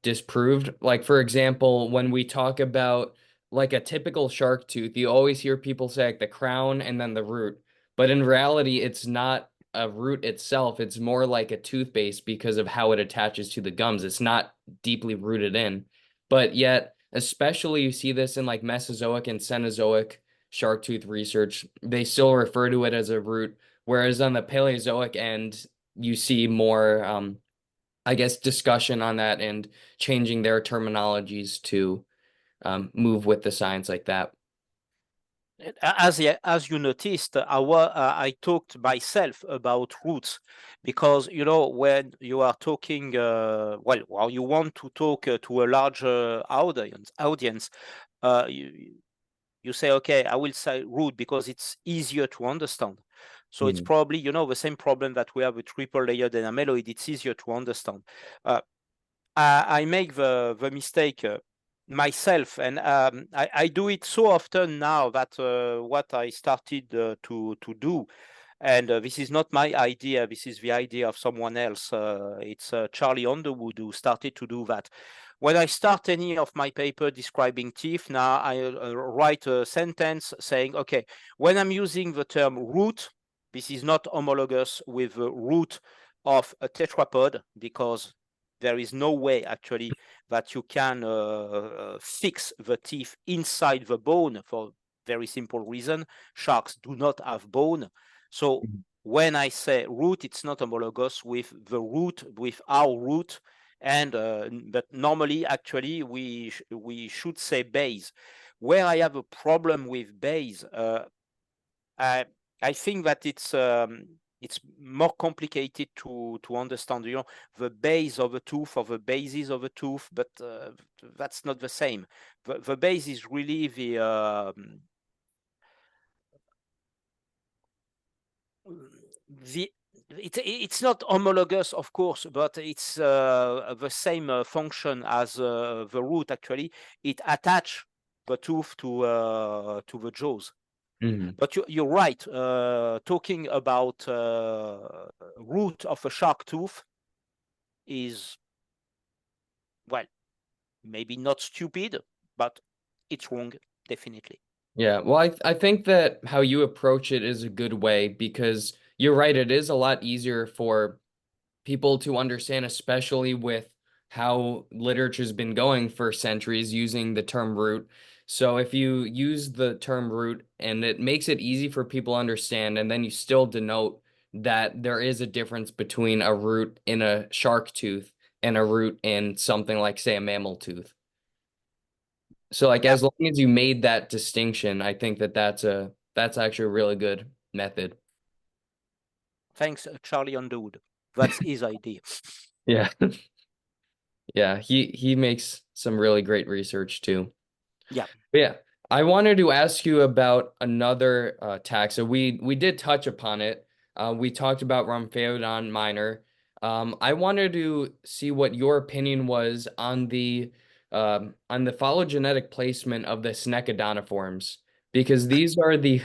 S1: disproved. Like for example, when we talk about like a typical shark tooth, you always hear people say like the crown and then the root. But in reality, it's not a root itself. It's more like a toothpaste because of how it attaches to the gums. It's not deeply rooted in. But yet, especially you see this in like Mesozoic and Cenozoic shark tooth research, they still refer to it as a root. Whereas on the Paleozoic end, you see more I guess, discussion on that and changing their terminologies to move with the science like that.
S2: As you noticed, I talked myself about roots because when you are talking, well, you want to talk to a larger audience, you say, okay, I will say root because it's easier to understand. So it's
S1: Mhm.
S2: probably the same problem that we have with triple layered enameloid. It's easier to understand. Uh, I make the mistake myself, and I do it so often now that what I started to do, and this is not my idea. This is the idea of someone else. It's Charlie Underwood who started to do that. When I start any of my paper describing teeth, now I write a sentence saying, okay, when I'm using the term root, this is not homologous with the root of a tetrapod because there is no way actually that you can fix the teeth inside the bone for very simple reason. Sharks do not have bone. So
S1: Mhm.
S2: when I say root, it's not homologous with the root, with our root. And but normally, actually, we should say base. Where I have a problem with base, I I think that it's more complicated to understand. The base of a tooth or the bases of a tooth, but that's not the same. The base is really the it's not homologous, of course, but it's the same function as the root. Actually, it attach the tooth to the jaws.
S1: Mhm.
S2: But you're right. Talking about root of a shark tooth is, well, maybe not stupid, but it's wrong, definitely.
S1: Yeah, well, I think that how you approach it is a good way because you're right, it is a lot easier for people to understand, especially with how literature's been going for centuries using the term root. So if you use the term root and it makes it easy for people to understand, and then you still denote that there is a difference between a root in a shark tooth and a root in something like, say, a mammal tooth. So like
S2: Yeah.
S1: as long as you made that distinction, I think that that's actually a really good method.
S2: Thanks, Charlie Underwood. That's his idea.
S1: Yeah. Yeah, he makes some really great research too.
S2: Yeah.
S1: But yeah, I wanted to ask you about another taxa. We did touch upon it. We talked about Rhomphalion minor. I wanted to see what your opinion was on the phylogenetic placement of the Snecodontiforms because these are the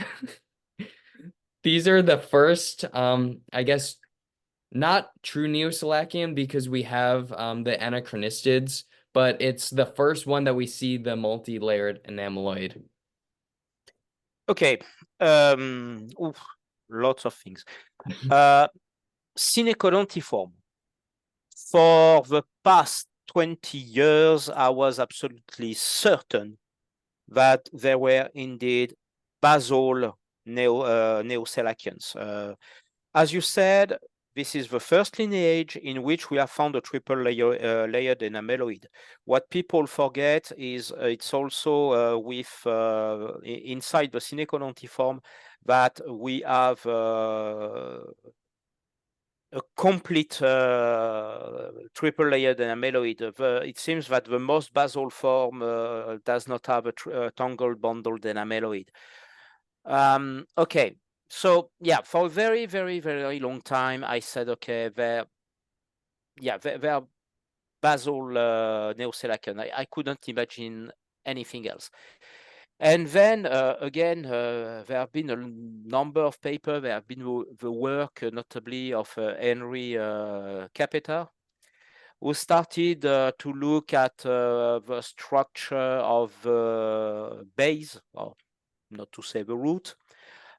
S1: first I guess not true Neoselacian because we have the anachronistids, but it's the first one that we see the multi-layered enameloid.
S2: Okay. Oof, lots of things. Synecodontiform. For the past 20 years, I was absolutely certain that there were indeed basal Neoselacians. As you said, this is the first lineage in which we have found a layered enameloid. What people forget is it's also inside the Synecodontiform that we have a complete triple layered enameloid. It seems that the most basal form does not have a tangled bundled enameloid. Okay, so yeah, for a very, very, very long time, I said, okay, they're basal Neoselacan. I couldn't imagine anything else. And then again, there have been a number of papers. There have been the work, notably of Henry Capeta, who started to look at the structure of the base, or not to say the root,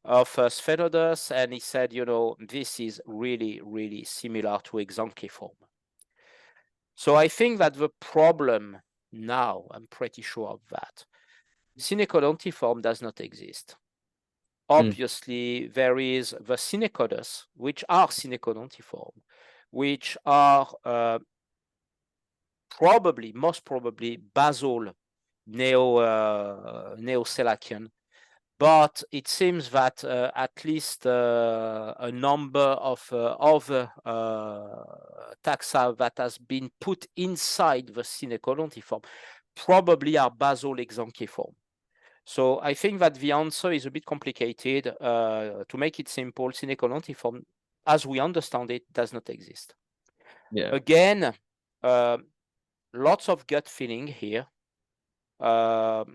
S2: of Sphenodus, and he said, you know, this is really, really similar to exanquiform. So I think that the problem now, I'm pretty sure of that, Synecodontiform does not exist.
S1: Mm.
S2: Obviously, there is the Synecodus, which are Synecodontiform, which are most probably basal Neoselacian. But it seems that at least a number of other taxa that has been put inside the Synecodontiform probably are basal exanquiform. So I think that the answer is a bit complicated. To make it simple, Synecodontiform, as we understand it, does not exist.
S1: Yeah.
S2: Again, lots of gut feeling here. I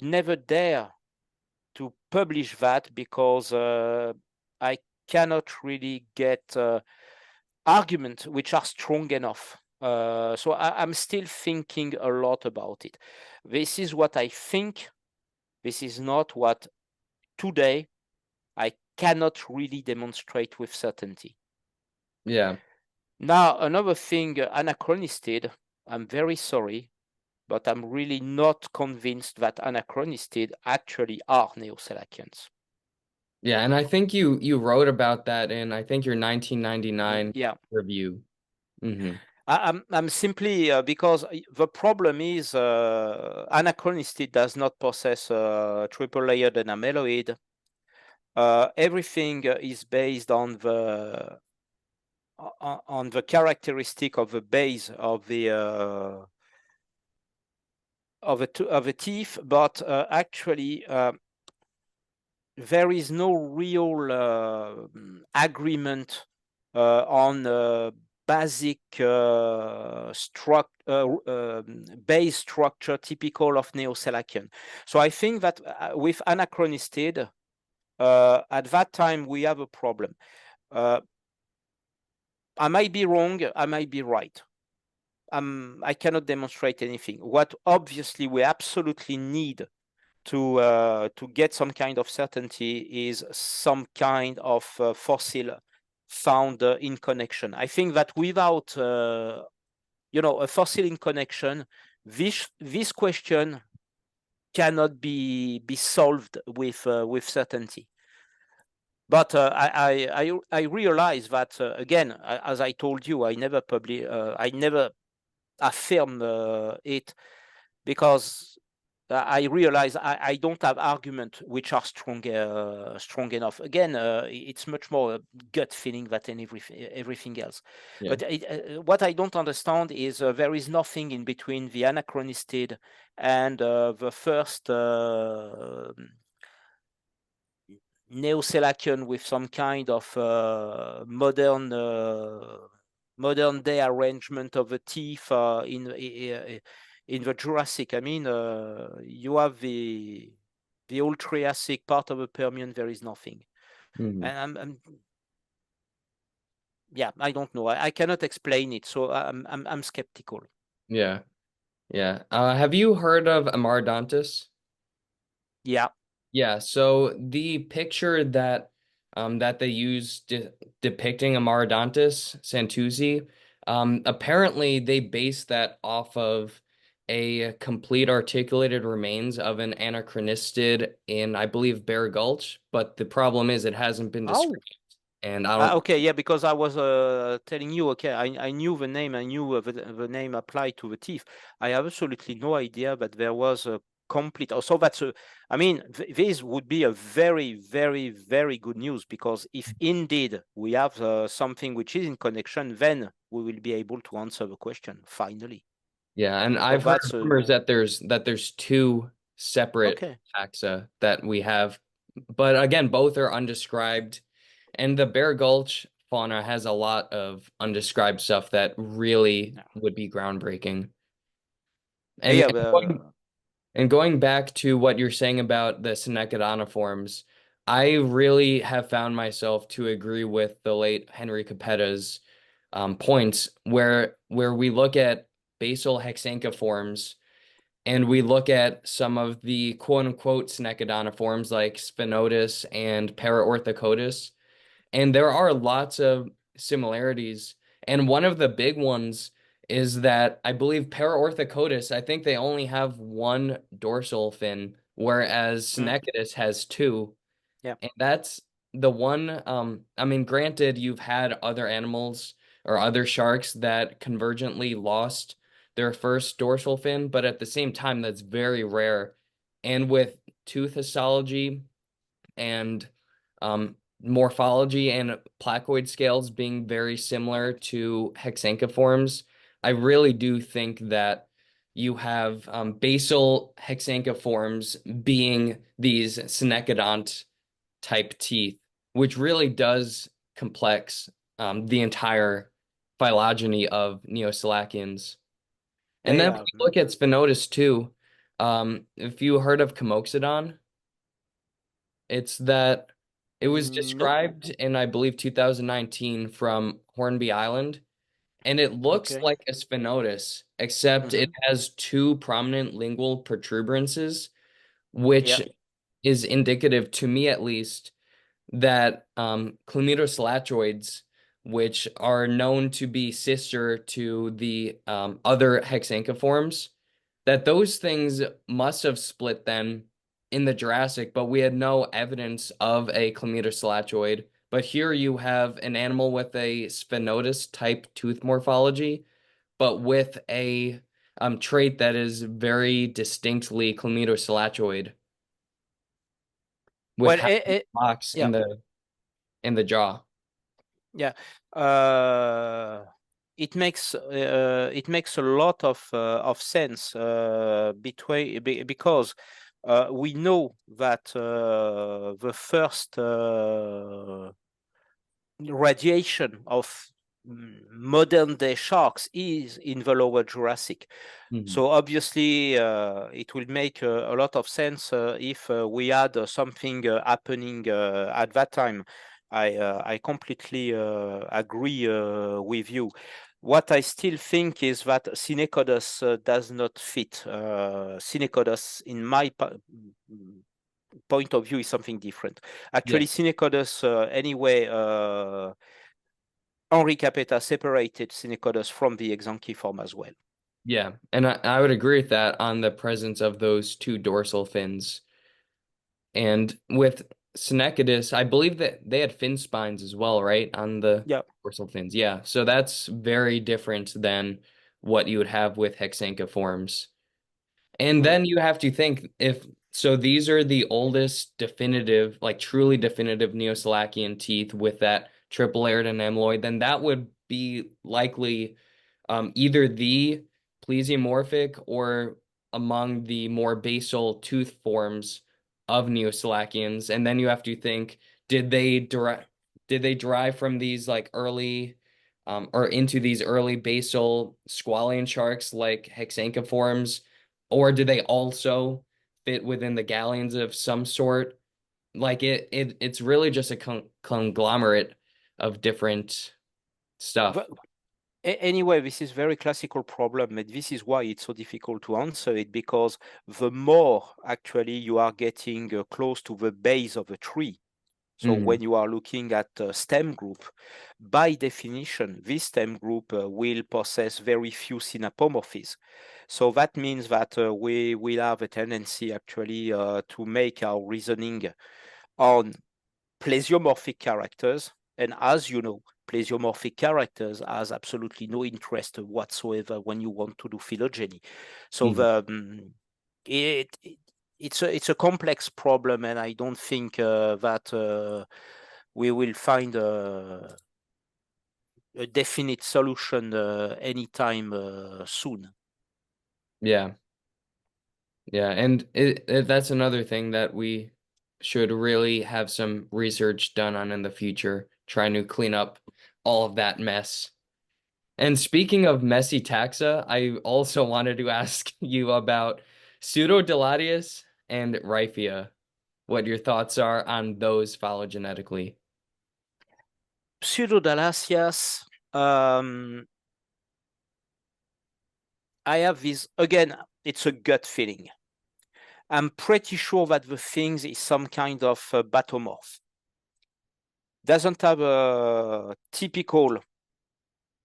S2: never dare to publish that because I cannot really get arguments which are strong enough. So I'm still thinking a lot about it. This is what I think. This is not what today I cannot really demonstrate with certainty.
S1: Yeah.
S2: Now, another thing, anachronistid, I'm very sorry, but I'm really not convinced that anachronistid actually are Neoselacians.
S1: Yeah, and I think you wrote about that in I think your 1999
S2: Yeah.
S1: review.
S2: I'm simply because the problem is anachronistic does not possess a triple layered enameloid. Everything is based on the characteristic of the base of the teeth, but actually there is no real agreement on basic base structure typical of Neoselacian. So I think that with anachronistid, at that time we have a problem. I might be wrong, I might be right. I cannot demonstrate anything. What obviously we absolutely need to get some kind of certainty is some kind of fossil found in connection. I think that without a fossil in connection, this question cannot be solved with certainty. But I realize that again, as I told you, I never affirm it. because I realize I don't have argument which are strong enough. Again, it's much more a gut feeling than everything else.
S1: Yeah.
S2: But what I don't understand is there is nothing in between the anachronistid and the first Neo-Selacian with some kind of modern day arrangement of the teeth in the Jurassic. I mean, you have the old Triassic part of the Permian. There is nothing,
S1: Hmm.
S2: and yeah, I don't know. I cannot explain it, so I'm skeptical.
S1: Yeah. Yeah. Have you heard of Amardontis?
S2: Yeah.
S1: Yeah, so the picture that they used depicting Amarodontis santuzi, apparently they based that off of a complete articulated remains of an anachronistid in, I believe, Bear Gulch, but the problem is it hasn't been
S2: Oh.
S1: described, and I don't.
S2: Okay, yeah, because I was telling you, okay, I knew the name, I knew the name applied to the teeth. I have absolutely no idea that there was a complete. So that's a, I mean, this would be a very, very, very good news because if indeed we have something which is in connection, then we will be able to answer the question finally.
S1: Yeah, and
S2: So
S1: I've heard
S2: that's
S1: rumors that there's two separate
S2: okay.
S1: taxa that we have, but again, both are undescribed. And the Bear Gulch fauna has a lot of undescribed stuff that really
S2: Yeah,
S1: would be groundbreaking. And,
S2: yeah,
S1: and going and going back to what you're saying about the Synecodoniforms, I really have found myself to agree with the late Henry Capetta's points where we look at basal hexanchoforms and we look at some of the quote unquote Synecodoniforms like Spinotus and Paraorthocotus. And there are lots of similarities. And one of the big ones is that I believe Paraorthocotus, I think they only have one dorsal fin, whereas
S2: mm,
S1: Synecodus has two.
S2: yeah,
S1: And that's the one, I mean, granted, you've had other animals or other sharks that convergently lost their first dorsal fin, but at the same time, that's very rare. And with tooth histology, and morphology and placoid scales being very similar to hexanchoforms, I really do think that you have basal hexanchoforms being these synecodont type teeth, which really does complex the entire phylogeny of Neoselacians.
S2: yeah,
S1: And then when
S2: yeah.
S1: you look at Spinotus too, if you heard of Comoxodon, it's that it was
S2: No,
S1: described in, I believe, 2019 from Hornby Island, and it looks
S2: okay.
S1: like a Spinotus, except
S2: Mm-hmm.
S1: it has two prominent lingual protuberances,
S2: Yeah.
S1: which is indicative, to me at least, that chlamydocylatroids, which are known to be sister to the other hexanchoforms, that those things must have split then in the Jurassic, but we had no evidence of a chlamydocylatroid. But here you have an animal with a Spinotus type tooth morphology, but with a trait that is very distinctly chlamydocylatroid with
S2: Well,
S1: half box
S2: yeah.
S1: in the jaw.
S2: Yeah, uh, it makes a lot of sense because we know that the first radiation of modern day sharks is in the lower Jurassic.
S1: Mhm.
S2: So obviously, it will make a lot of sense if we had something happening at that time. I completely agree with you. What I still think is that Synechodus does not fit. Synechodus, in my point of view, is something different.
S1: Yeah,
S2: Actually, Synechodus, anyway, Henri Capeta separated Synechodus from the Exanchiform as well.
S1: yeah, and I would agree with that on the presence of those two dorsal fins. And with Synecodus, I believe that they had fin spines as well, right? On the
S2: Yeah.
S1: dorsal fins. Yeah. So that's very different than what you would have with hexanchoforms. And
S2: Mm.
S1: then you have to think if so these are the oldest definitive, like truly definitive Neoselacian teeth with that triple layered anemoid, then that would be likely either the plesiomorphic or among the more basal tooth forms of Neoselacians. And then you have to think, did they derive from these like early or into these early basal squalian sharks like Hexanchoforms? Or do they also fit within the galleons of some sort? Like it's really just a conglomerate of different stuff.
S2: But anyway, this is very classical problem, and this is why it's so difficult to answer it, because the more actually you are getting close to the base of a tree, so
S1: Hmm.
S2: when you are looking at a stem group, by definition, this stem group will possess very few synapomorphies. So that means that we will have a tendency actually to make our reasoning on plesiomorphic characters. And as you know, plesiomorphic characters has absolutely no interest whatsoever when you want to do phylogeny. So
S1: Hmm.
S2: it, it's a complex problem, and I don't think that we will find a definite solution anytime soon.
S1: Yeah. Yeah. And that's another thing that we should really have some research done on in the future, trying to clean up all of that mess. And speaking of messy taxa, I also wanted to ask you about Pseudodiladius and Rhyphia, what your thoughts are on those phylogenetically.
S2: Pseudodalacias, I have this, again, it's a gut feeling. I'm pretty sure that the thing is some kind of batomorph. Doesn't have a typical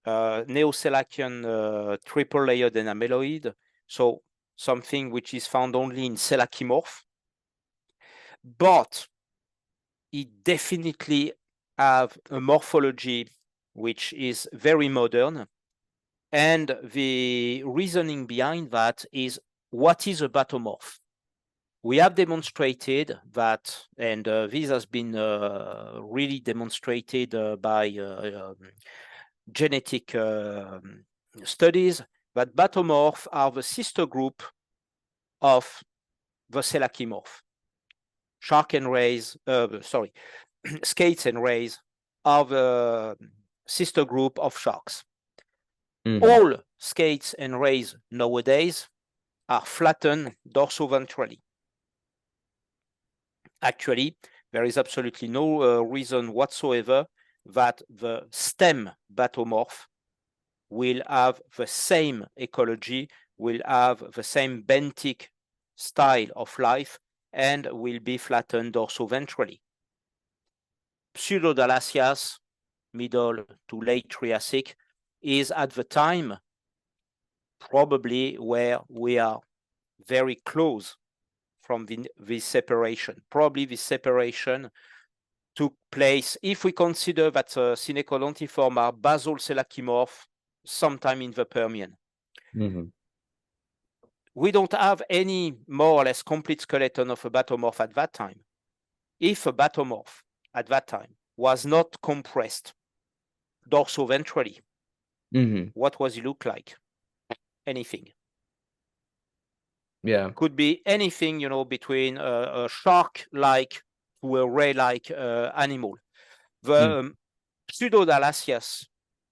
S2: Neoselacian triple layered enameloid, so something which is found only in selachimorph, but it definitely have a morphology which is very modern. And the reasoning behind that is, what is a batomorph? We have demonstrated that, and this has been really demonstrated by genetic studies, that batomorph are the sister group of the selachimorph. Shark and rays, skates and rays are the sister group of sharks.
S1: Hmm.
S2: All skates and rays nowadays are flattened dorsoventrally. Actually, there is absolutely no reason whatsoever that the stem batomorph will have the same ecology, will have the same benthic style of life, and will be flattened dorsoventrally. Pseudodalacias, middle to late Triassic, is at the time probably where we are very close from this separation. Probably this separation took place, if we consider that Synecodontiform are basal selachimorph, sometime in the Permian.
S1: Hmm.
S2: We don't have any more or less complete skeleton of a batomorph at that time. If a batomorph at that time was not compressed dorsoventrally,
S1: Hmm.
S2: what was it look like? Anything.
S1: Yeah.
S2: Could be anything, you know, between a shark-like to a ray-like animal.
S1: Mm.
S2: The Pseudodalacias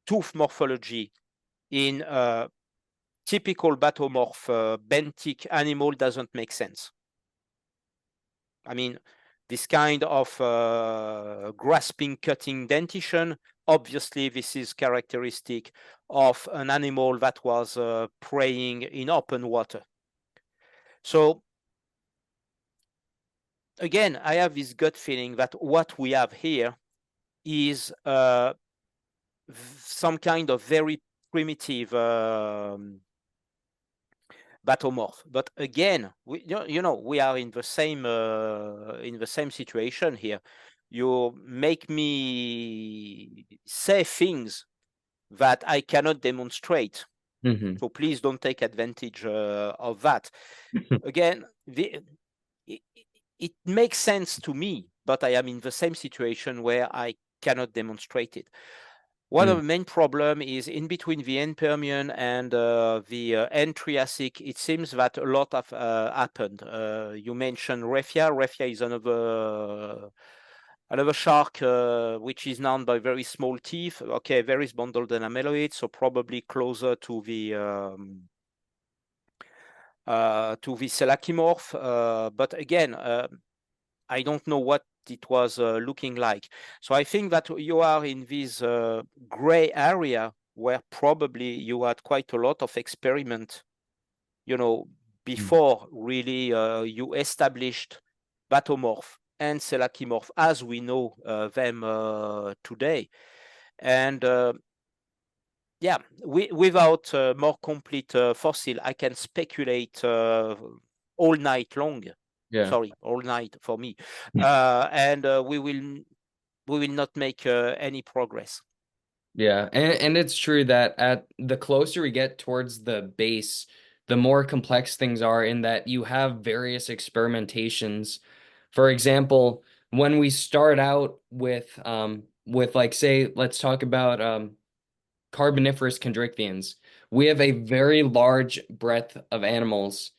S2: tooth morphology in typical batomorph benthic animal doesn't make sense. I mean, this kind of grasping, cutting dentition, obviously this is characteristic of an animal that was preying in open water. So again, I have this gut feeling that what we have here is some kind of very primitive batomorph. But again, you know, we are in the same situation here. You make me say things that I cannot demonstrate.
S1: Hmm.
S2: So please don't take advantage of that. Again, it, it makes sense to me, but I am in the same situation where I cannot demonstrate it. One of the main problem is in between the end Permian and the end Triassic. It seems that a lot of happened. You mentioned Raphia. Raphia is another shark which is known by very small teeth. Okay, there is bundled anemoid, so probably closer to the selachimorph. But again, I don't know what it was looking like. So I think that you are in this gray area where probably you had quite a lot of experiment, before really you established batomorph and selachimorph as we know them today. And yeah, without more complete fossil, I can speculate all night long.
S1: Yeah.
S2: Sorry, all night for me, and we will not make any progress.
S1: Yeah, and it's true that at the closer we get towards the base, the more complex things are in that you have various experimentations. For example, when we start out with like say, let's talk about Carboniferous chondrichthyans, we have a very large breadth of animals,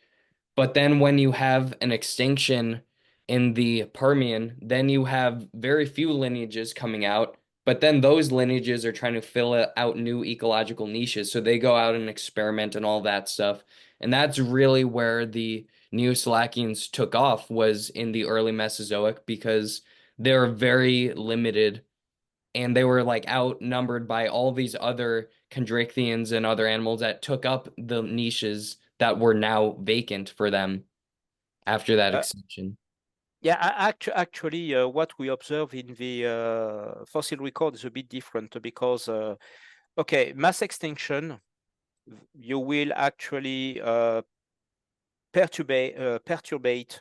S1: but then when you have an extinction in the Permian, then you have very few lineages coming out. But then those lineages are trying to fill out new ecological niches. So they go out and experiment and all that stuff. And that's really where the Neoselacians took off, was in the early Mesozoic, because they're very limited and they were like outnumbered by all these other chondrichthyans and other animals that took up the niches that were now vacant for them after that
S2: Uh,
S1: extinction.
S2: yeah, actually, what we observe in the fossil record is a bit different because, okay, mass extinction, you will actually perturbate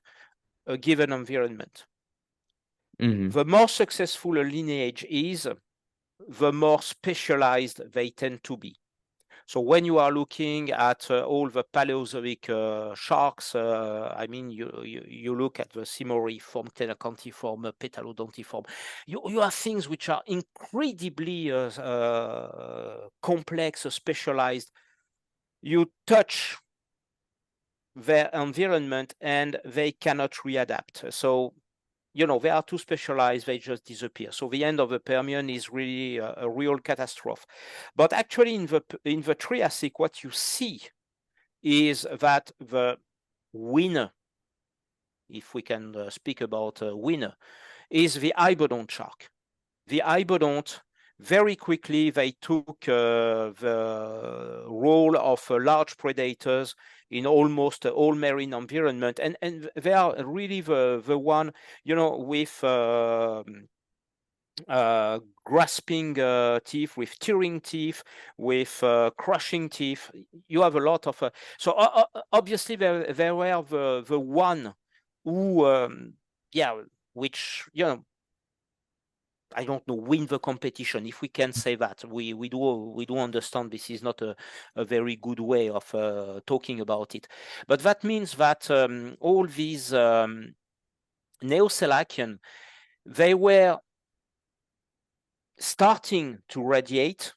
S2: a given environment.
S1: Hmm.
S2: The more successful a lineage is, the more specialized they tend to be. So when you are looking at all the Paleozoic sharks, I mean, you look at the Simoriform, Tenacantiform, Petalodontiform, you have things which are incredibly complex, specialized. You touch their environment and they cannot readapt. So they are too specialized, they just disappear. So the end of the Permian is really a real catastrophe. But actually in the Triassic, what you see is that the winner, if we can speak about a winner, is the Ibodont shark. The Ibodont, very quickly, they took the role of large predators in almost all marine environment. And they are really the one, with grasping teeth, with tearing teeth, with crushing teeth. You have a lot of. So obviously, they were the one who, yeah, which, I don't know, win the competition, if we can say that. We do understand this is not a very good way of talking about it, but that means that all these Neoselacian, they were starting to radiate,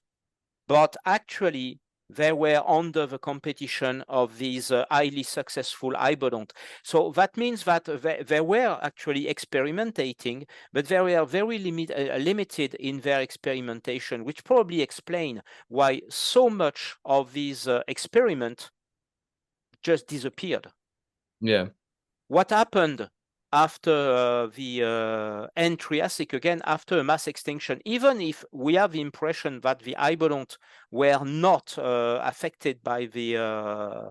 S2: but actually they were under the competition of these highly successful Ibodont. So that means that they were actually experimenting, but they were very limited in their experimentation, which probably explain why so much of these experiment just disappeared.
S1: Yeah.
S2: What happened after the end Triassic, again, after a mass extinction, even if we have the impression that the Ibodont were not affected by the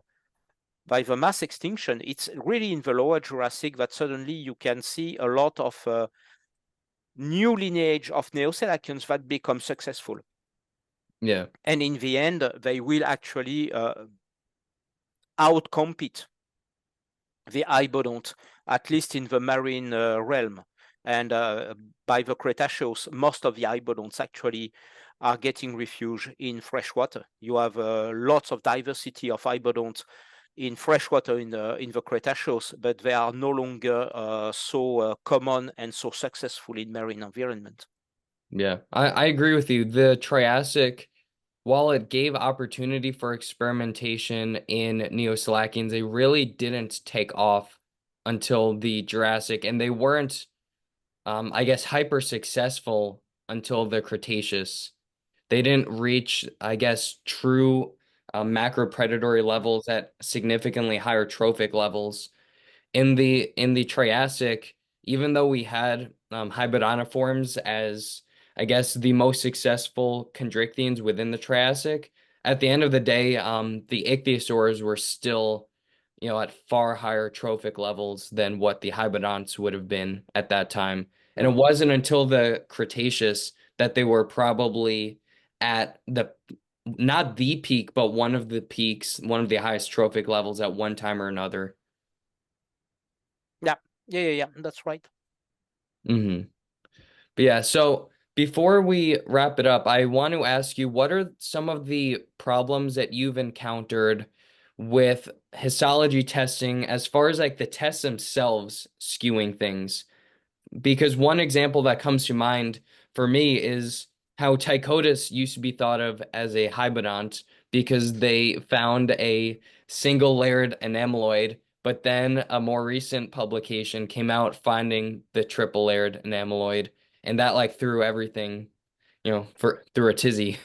S2: mass extinction, it's really in the lower Jurassic that suddenly you can see a lot of new lineage of Neoselacians that become successful.
S1: Yeah.
S2: And in the end, they will actually outcompete the Ibodont, at least in the marine realm. And by the Cretaceous, most of the Ibodonts actually are getting refuge in fresh water. You have lots of diversity of hybodonts in freshwater in the Cretaceous, but they are no longer so common and so successful in marine environment.
S1: Yeah, I agree with you. The Triassic, while it gave opportunity for experimentation in Neoselacians, they really didn't take off until the Jurassic, and they weren't, I guess, hyper successful until the Cretaceous. They didn't reach, I guess, true macropredatory levels at significantly higher trophic levels in the Triassic, even though we had hybridoniforms as, I guess, the most successful chondrichthyans within the Triassic, at the end of the day, the ichthyosaurs were still, at far higher trophic levels than what the hybridonts would have been at that time. And
S2: Yeah.
S1: it wasn't until the Cretaceous that they were probably at the not the peak, but one of the peaks, one of the highest trophic levels at one time or another.
S2: Yeah, yeah, that's right.
S1: Hmm. But yeah, so before we wrap it up, I want to ask you, what are some of the problems that you've encountered with histology testing as far as like the tests themselves skewing things? Because one example that comes to mind for me is how Tychodus used to be thought of as a hybodont because they found a single layered enameloid, but then a more recent publication came out finding the triple layered enameloid, and that like threw everything, for through a tizzy.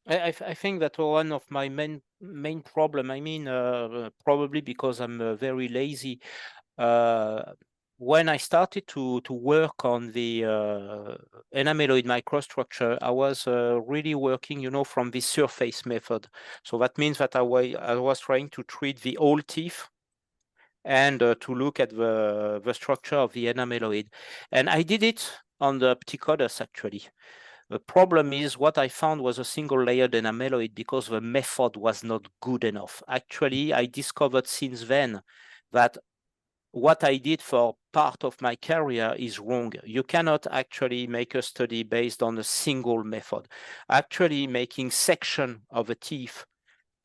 S2: I think that one of my main problem, I mean, probably because I'm very lazy. Uh, when I started to work on the enameloid microstructure, I was really working, from the surface method. So that means that I was trying to treat the old teeth and to look at the structure of the enameloid. And I did it on the Ptychodus, actually. The problem is what I found was a single layered enameloid because the method was not good enough. Actually, I discovered since then that what I did for part of my career is wrong. You cannot actually make a study based on a single method. Actually, making section of a teeth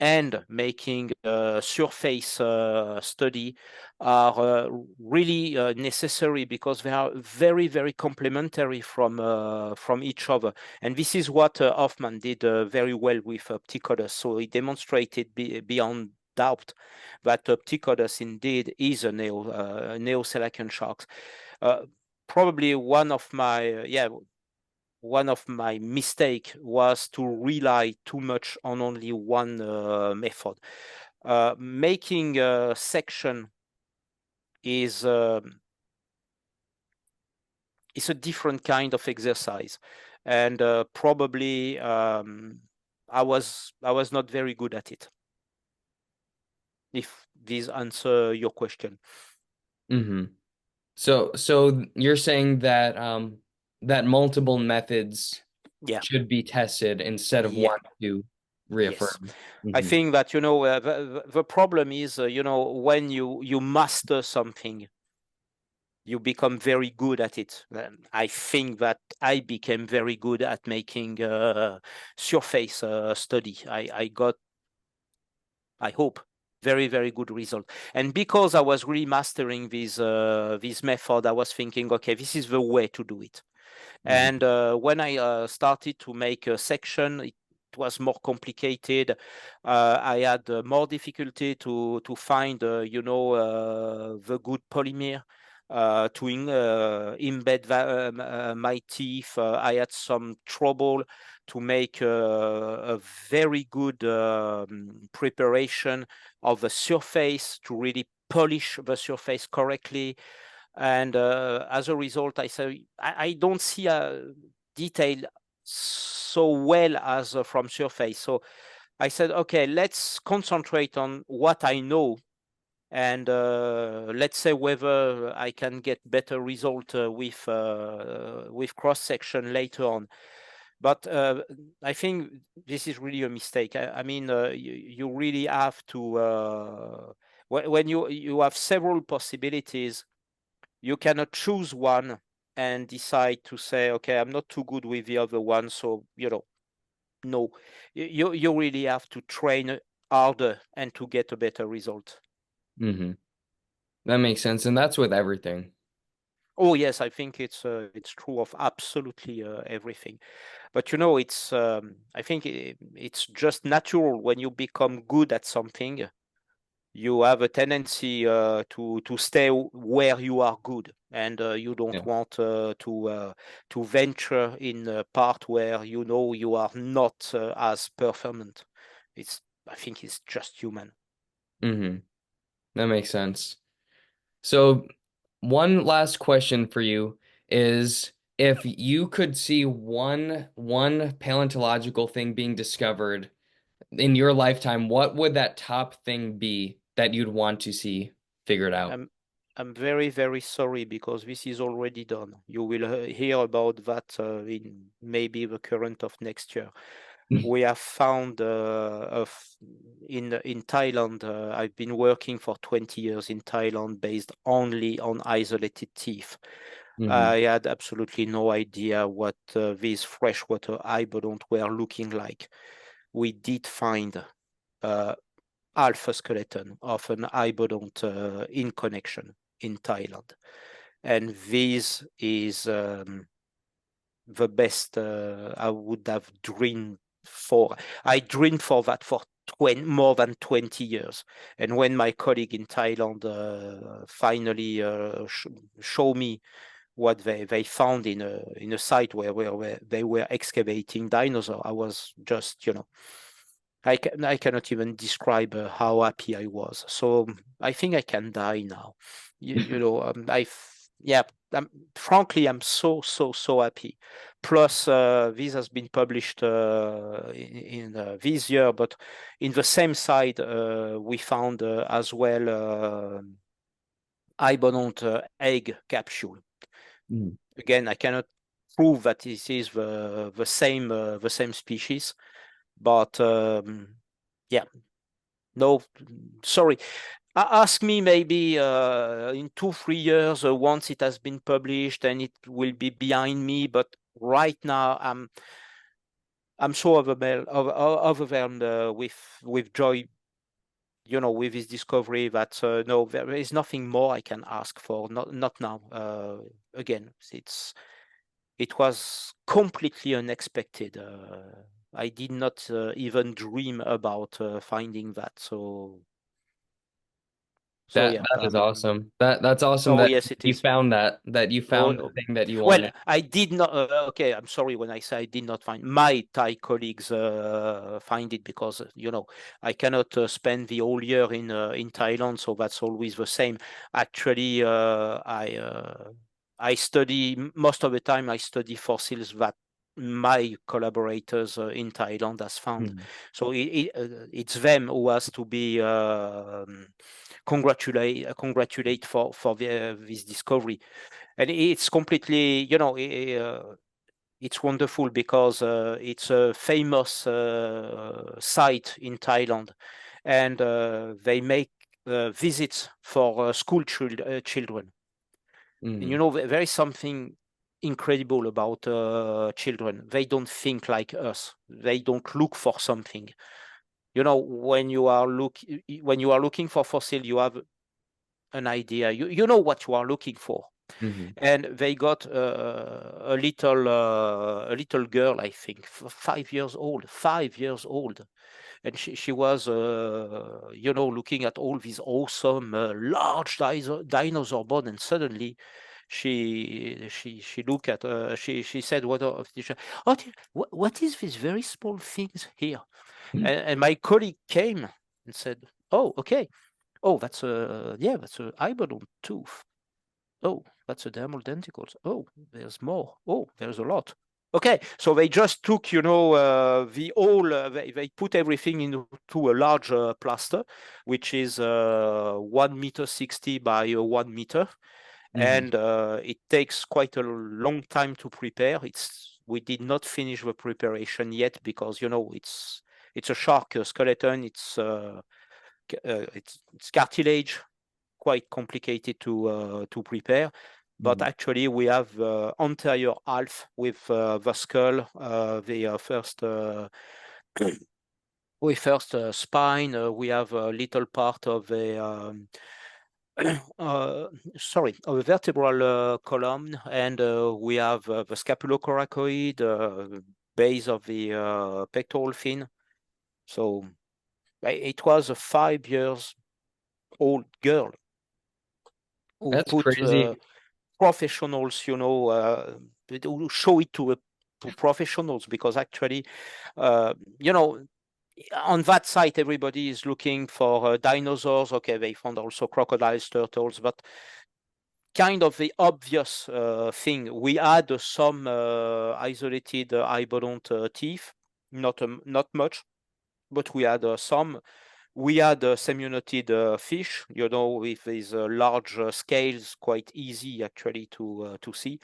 S2: and making a surface study are really necessary because they are very, very complementary from each other. And this is what Hoffman did very well with Ptychodus. So he demonstrated beyond doubt that Ptychodus indeed is a Neoselacian shark. Uh, Probably one of my mistake was to rely too much on only one method. Making a section is a different kind of exercise, and probably I was not very good at it. If this answer your question.
S1: Hmm. So you're saying that that multiple methods
S2: Yeah,
S1: should be tested instead of
S2: yeah,
S1: one to
S2: yes.
S1: reaffirm.
S2: I
S1: Hmm.
S2: think that the problem is when you master something, you become very good at it. I think that I became very good at making surface study. I got, I hope, very, very good result. And because I was really mastering this method, I was thinking, okay, this is the way to do it. And when I started to make a section, it was more complicated. I had more difficulty to find, the good polymer to embed my teeth. I had some trouble to make a very good preparation of the surface to really polish the surface correctly. And as a result, I say I don't see a detail so well as from surface. So I said, okay, let's concentrate on what I know, and let's say whether I can get better result with cross section later on. But I think this is really a mistake. I mean, you really have to when you have several possibilities, you cannot choose one and decide to say, okay, I'm not too good with the other one, so no. You really have to train harder and to get a better result.
S1: Hmm. That makes sense. And that's with everything.
S2: Oh yes, I think it's true of absolutely everything. But it's I think it's just natural when you become good at something. You have a tendency to stay where you are good, and you don't
S1: Yeah.
S2: want to venture in a part where you are not as performant. It's I think it's just human.
S1: Hmm. That makes sense. So one last question for you is if you could see one paleontological thing being discovered in your lifetime, what would that top thing be that you'd want to see figured out?
S2: I'm I'm very, very sorry because this is already done. You will hear about that in maybe the current of next year. We have found in Thailand. I've been working for 20 years in Thailand based only on isolated teeth.
S1: Hmm.
S2: I had absolutely no idea what these freshwater hibernate were looking like. We did find uh, alpha skeleton of an hibernate in connection in Thailand. And this is the best I would have dreamed for. I dreamed for that for more than 20 years. And when my colleague in Thailand finally showed me what they found in a site where they were excavating dinosaurs, I was just, I cannot even describe how happy I was. So I think I can die now. Yeah, frankly, I'm so happy. Plus, this has been published in this year, but in the same site, we found as well Ibonont egg capsule.
S1: Mm.
S2: Again, I cannot prove that this is the same species, but yeah, no, sorry. Ask me maybe in 2, 3 years once it has been published and it will be behind me. But right now, I'm so overwhelmed with joy, with this discovery that no, there is nothing more I can ask for. Not now. Again, it was completely unexpected. I did not even dream about finding that. So
S1: That
S2: yeah.
S1: that is awesome. That's awesome
S2: Oh
S1: that
S2: yes, it
S1: you
S2: is.
S1: found that you
S2: Oh,
S1: found the thing that you
S2: well,
S1: wanted.
S2: I did not. Okay, I'm sorry when I say I did not find. My Thai colleagues find it because I cannot spend the whole year in Thailand, so that's always the same. Actually, I study most of the time. I study fossils that my collaborators in Thailand has found.
S1: Mhm.
S2: So it's them who has to be congratulate for this discovery. And it's completely, it's wonderful because it's a famous site in Thailand, and they make visits for children. And
S1: Mhm.
S2: there is something incredible about children. They don't think like us. They don't look for something. When you are looking for fossil, you have an idea. You know what you are looking for.
S1: Mhm.
S2: And they got a little girl, I think, 5 years old, 5 years old, and she was looking at all these awesome large dinosaur bones, and suddenly she looked at she said, what is this very small things here? And my colleague came and said, oh, okay, oh, that's a hibernate tooth. Oh, that's a dermal denticles. Oh, there's more. Oh, there's a lot. Okay, so they just took, the whole, they put everything into a large plaster, which is 1 meter 60 by 1 meter.
S1: Mhm.
S2: And it takes quite a long time to prepare. We did not finish the preparation yet because, it's a shark skeleton. It's cartilage, quite complicated to prepare. but actually we have anterior half with the skull, the first spine. We have a little part of the of a vertebral column, and we have the scapulocoracoid, base of the pectoral fin. So it was a 5 years old girl who
S1: That's
S2: put
S1: crazy.
S2: professionals, who show it to professionals, because actually, you know, on that site, everybody is looking for dinosaurs. Okay, they found also crocodiles, turtles, but kind of the obvious thing. We had some isolated hibodont teeth, not much, but we had some. We had semionoted fish, with these large scales, quite easy actually to see.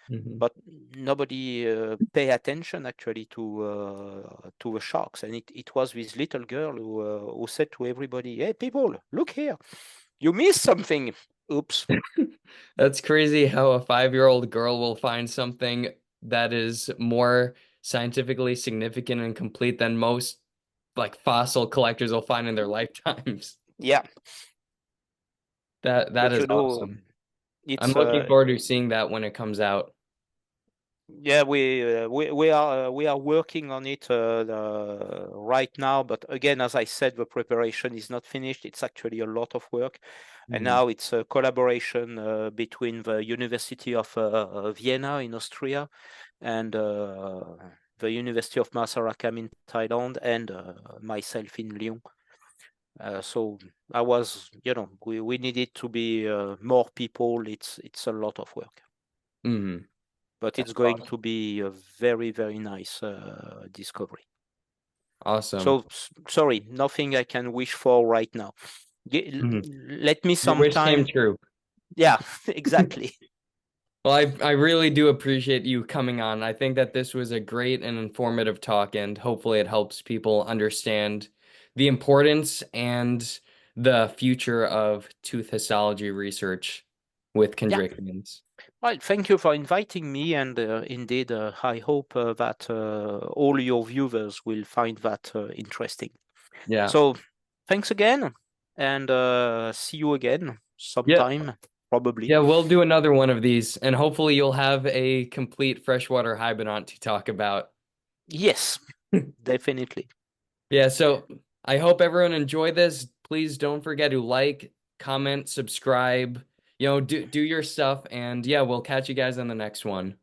S1: Mhm.
S2: But nobody pay attention actually to the sharks, and it was this little girl who said to everybody, "Hey, people, look here, you missed something." Oops.
S1: That's crazy how a 5-year-old girl will find something that is more scientifically significant and complete than most like fossil collectors will find in their lifetimes.
S2: Yeah,
S1: That
S2: but
S1: is awesome. I'm
S2: it's
S1: looking forward to seeing that when it comes out.
S2: yeah, we are working on it right now. But again, as I said, the preparation is not finished. It's actually a lot of work, and
S1: Mhm.
S2: now it's a collaboration between the University of Vienna in Austria and the University of Masarakam in Thailand, and myself in Lyon. So I was, we needed to be more people. It's a lot of work,
S1: Mhm.
S2: but it's
S1: That's
S2: going
S1: awesome.
S2: to be a very, very nice discovery.
S1: Awesome.
S2: So sorry, nothing I can wish for right now.
S1: Mhm.
S2: Let me
S1: Your
S2: some
S1: wish came
S2: time.
S1: true.
S2: Yeah, exactly.
S1: Well, I really do appreciate you coming on. I think that this was a great and informative talk, and hopefully it helps people understand the importance and the future of tooth histology research with
S2: Yeah.
S1: chondrichthyans.
S2: Well, thank you for inviting me, and indeed, I hope that all your viewers will find that interesting.
S1: Yeah.
S2: So, thanks again, and see you again
S1: Yeah.
S2: sometime, probably.
S1: Yeah, we'll do another one of these, and hopefully you'll have a complete freshwater hibernant to talk about.
S2: Yes, definitely.
S1: Yeah, so I hope everyone enjoyed this. Please don't forget to like, comment, subscribe, do your stuff, and yeah, we'll catch you guys on the next one.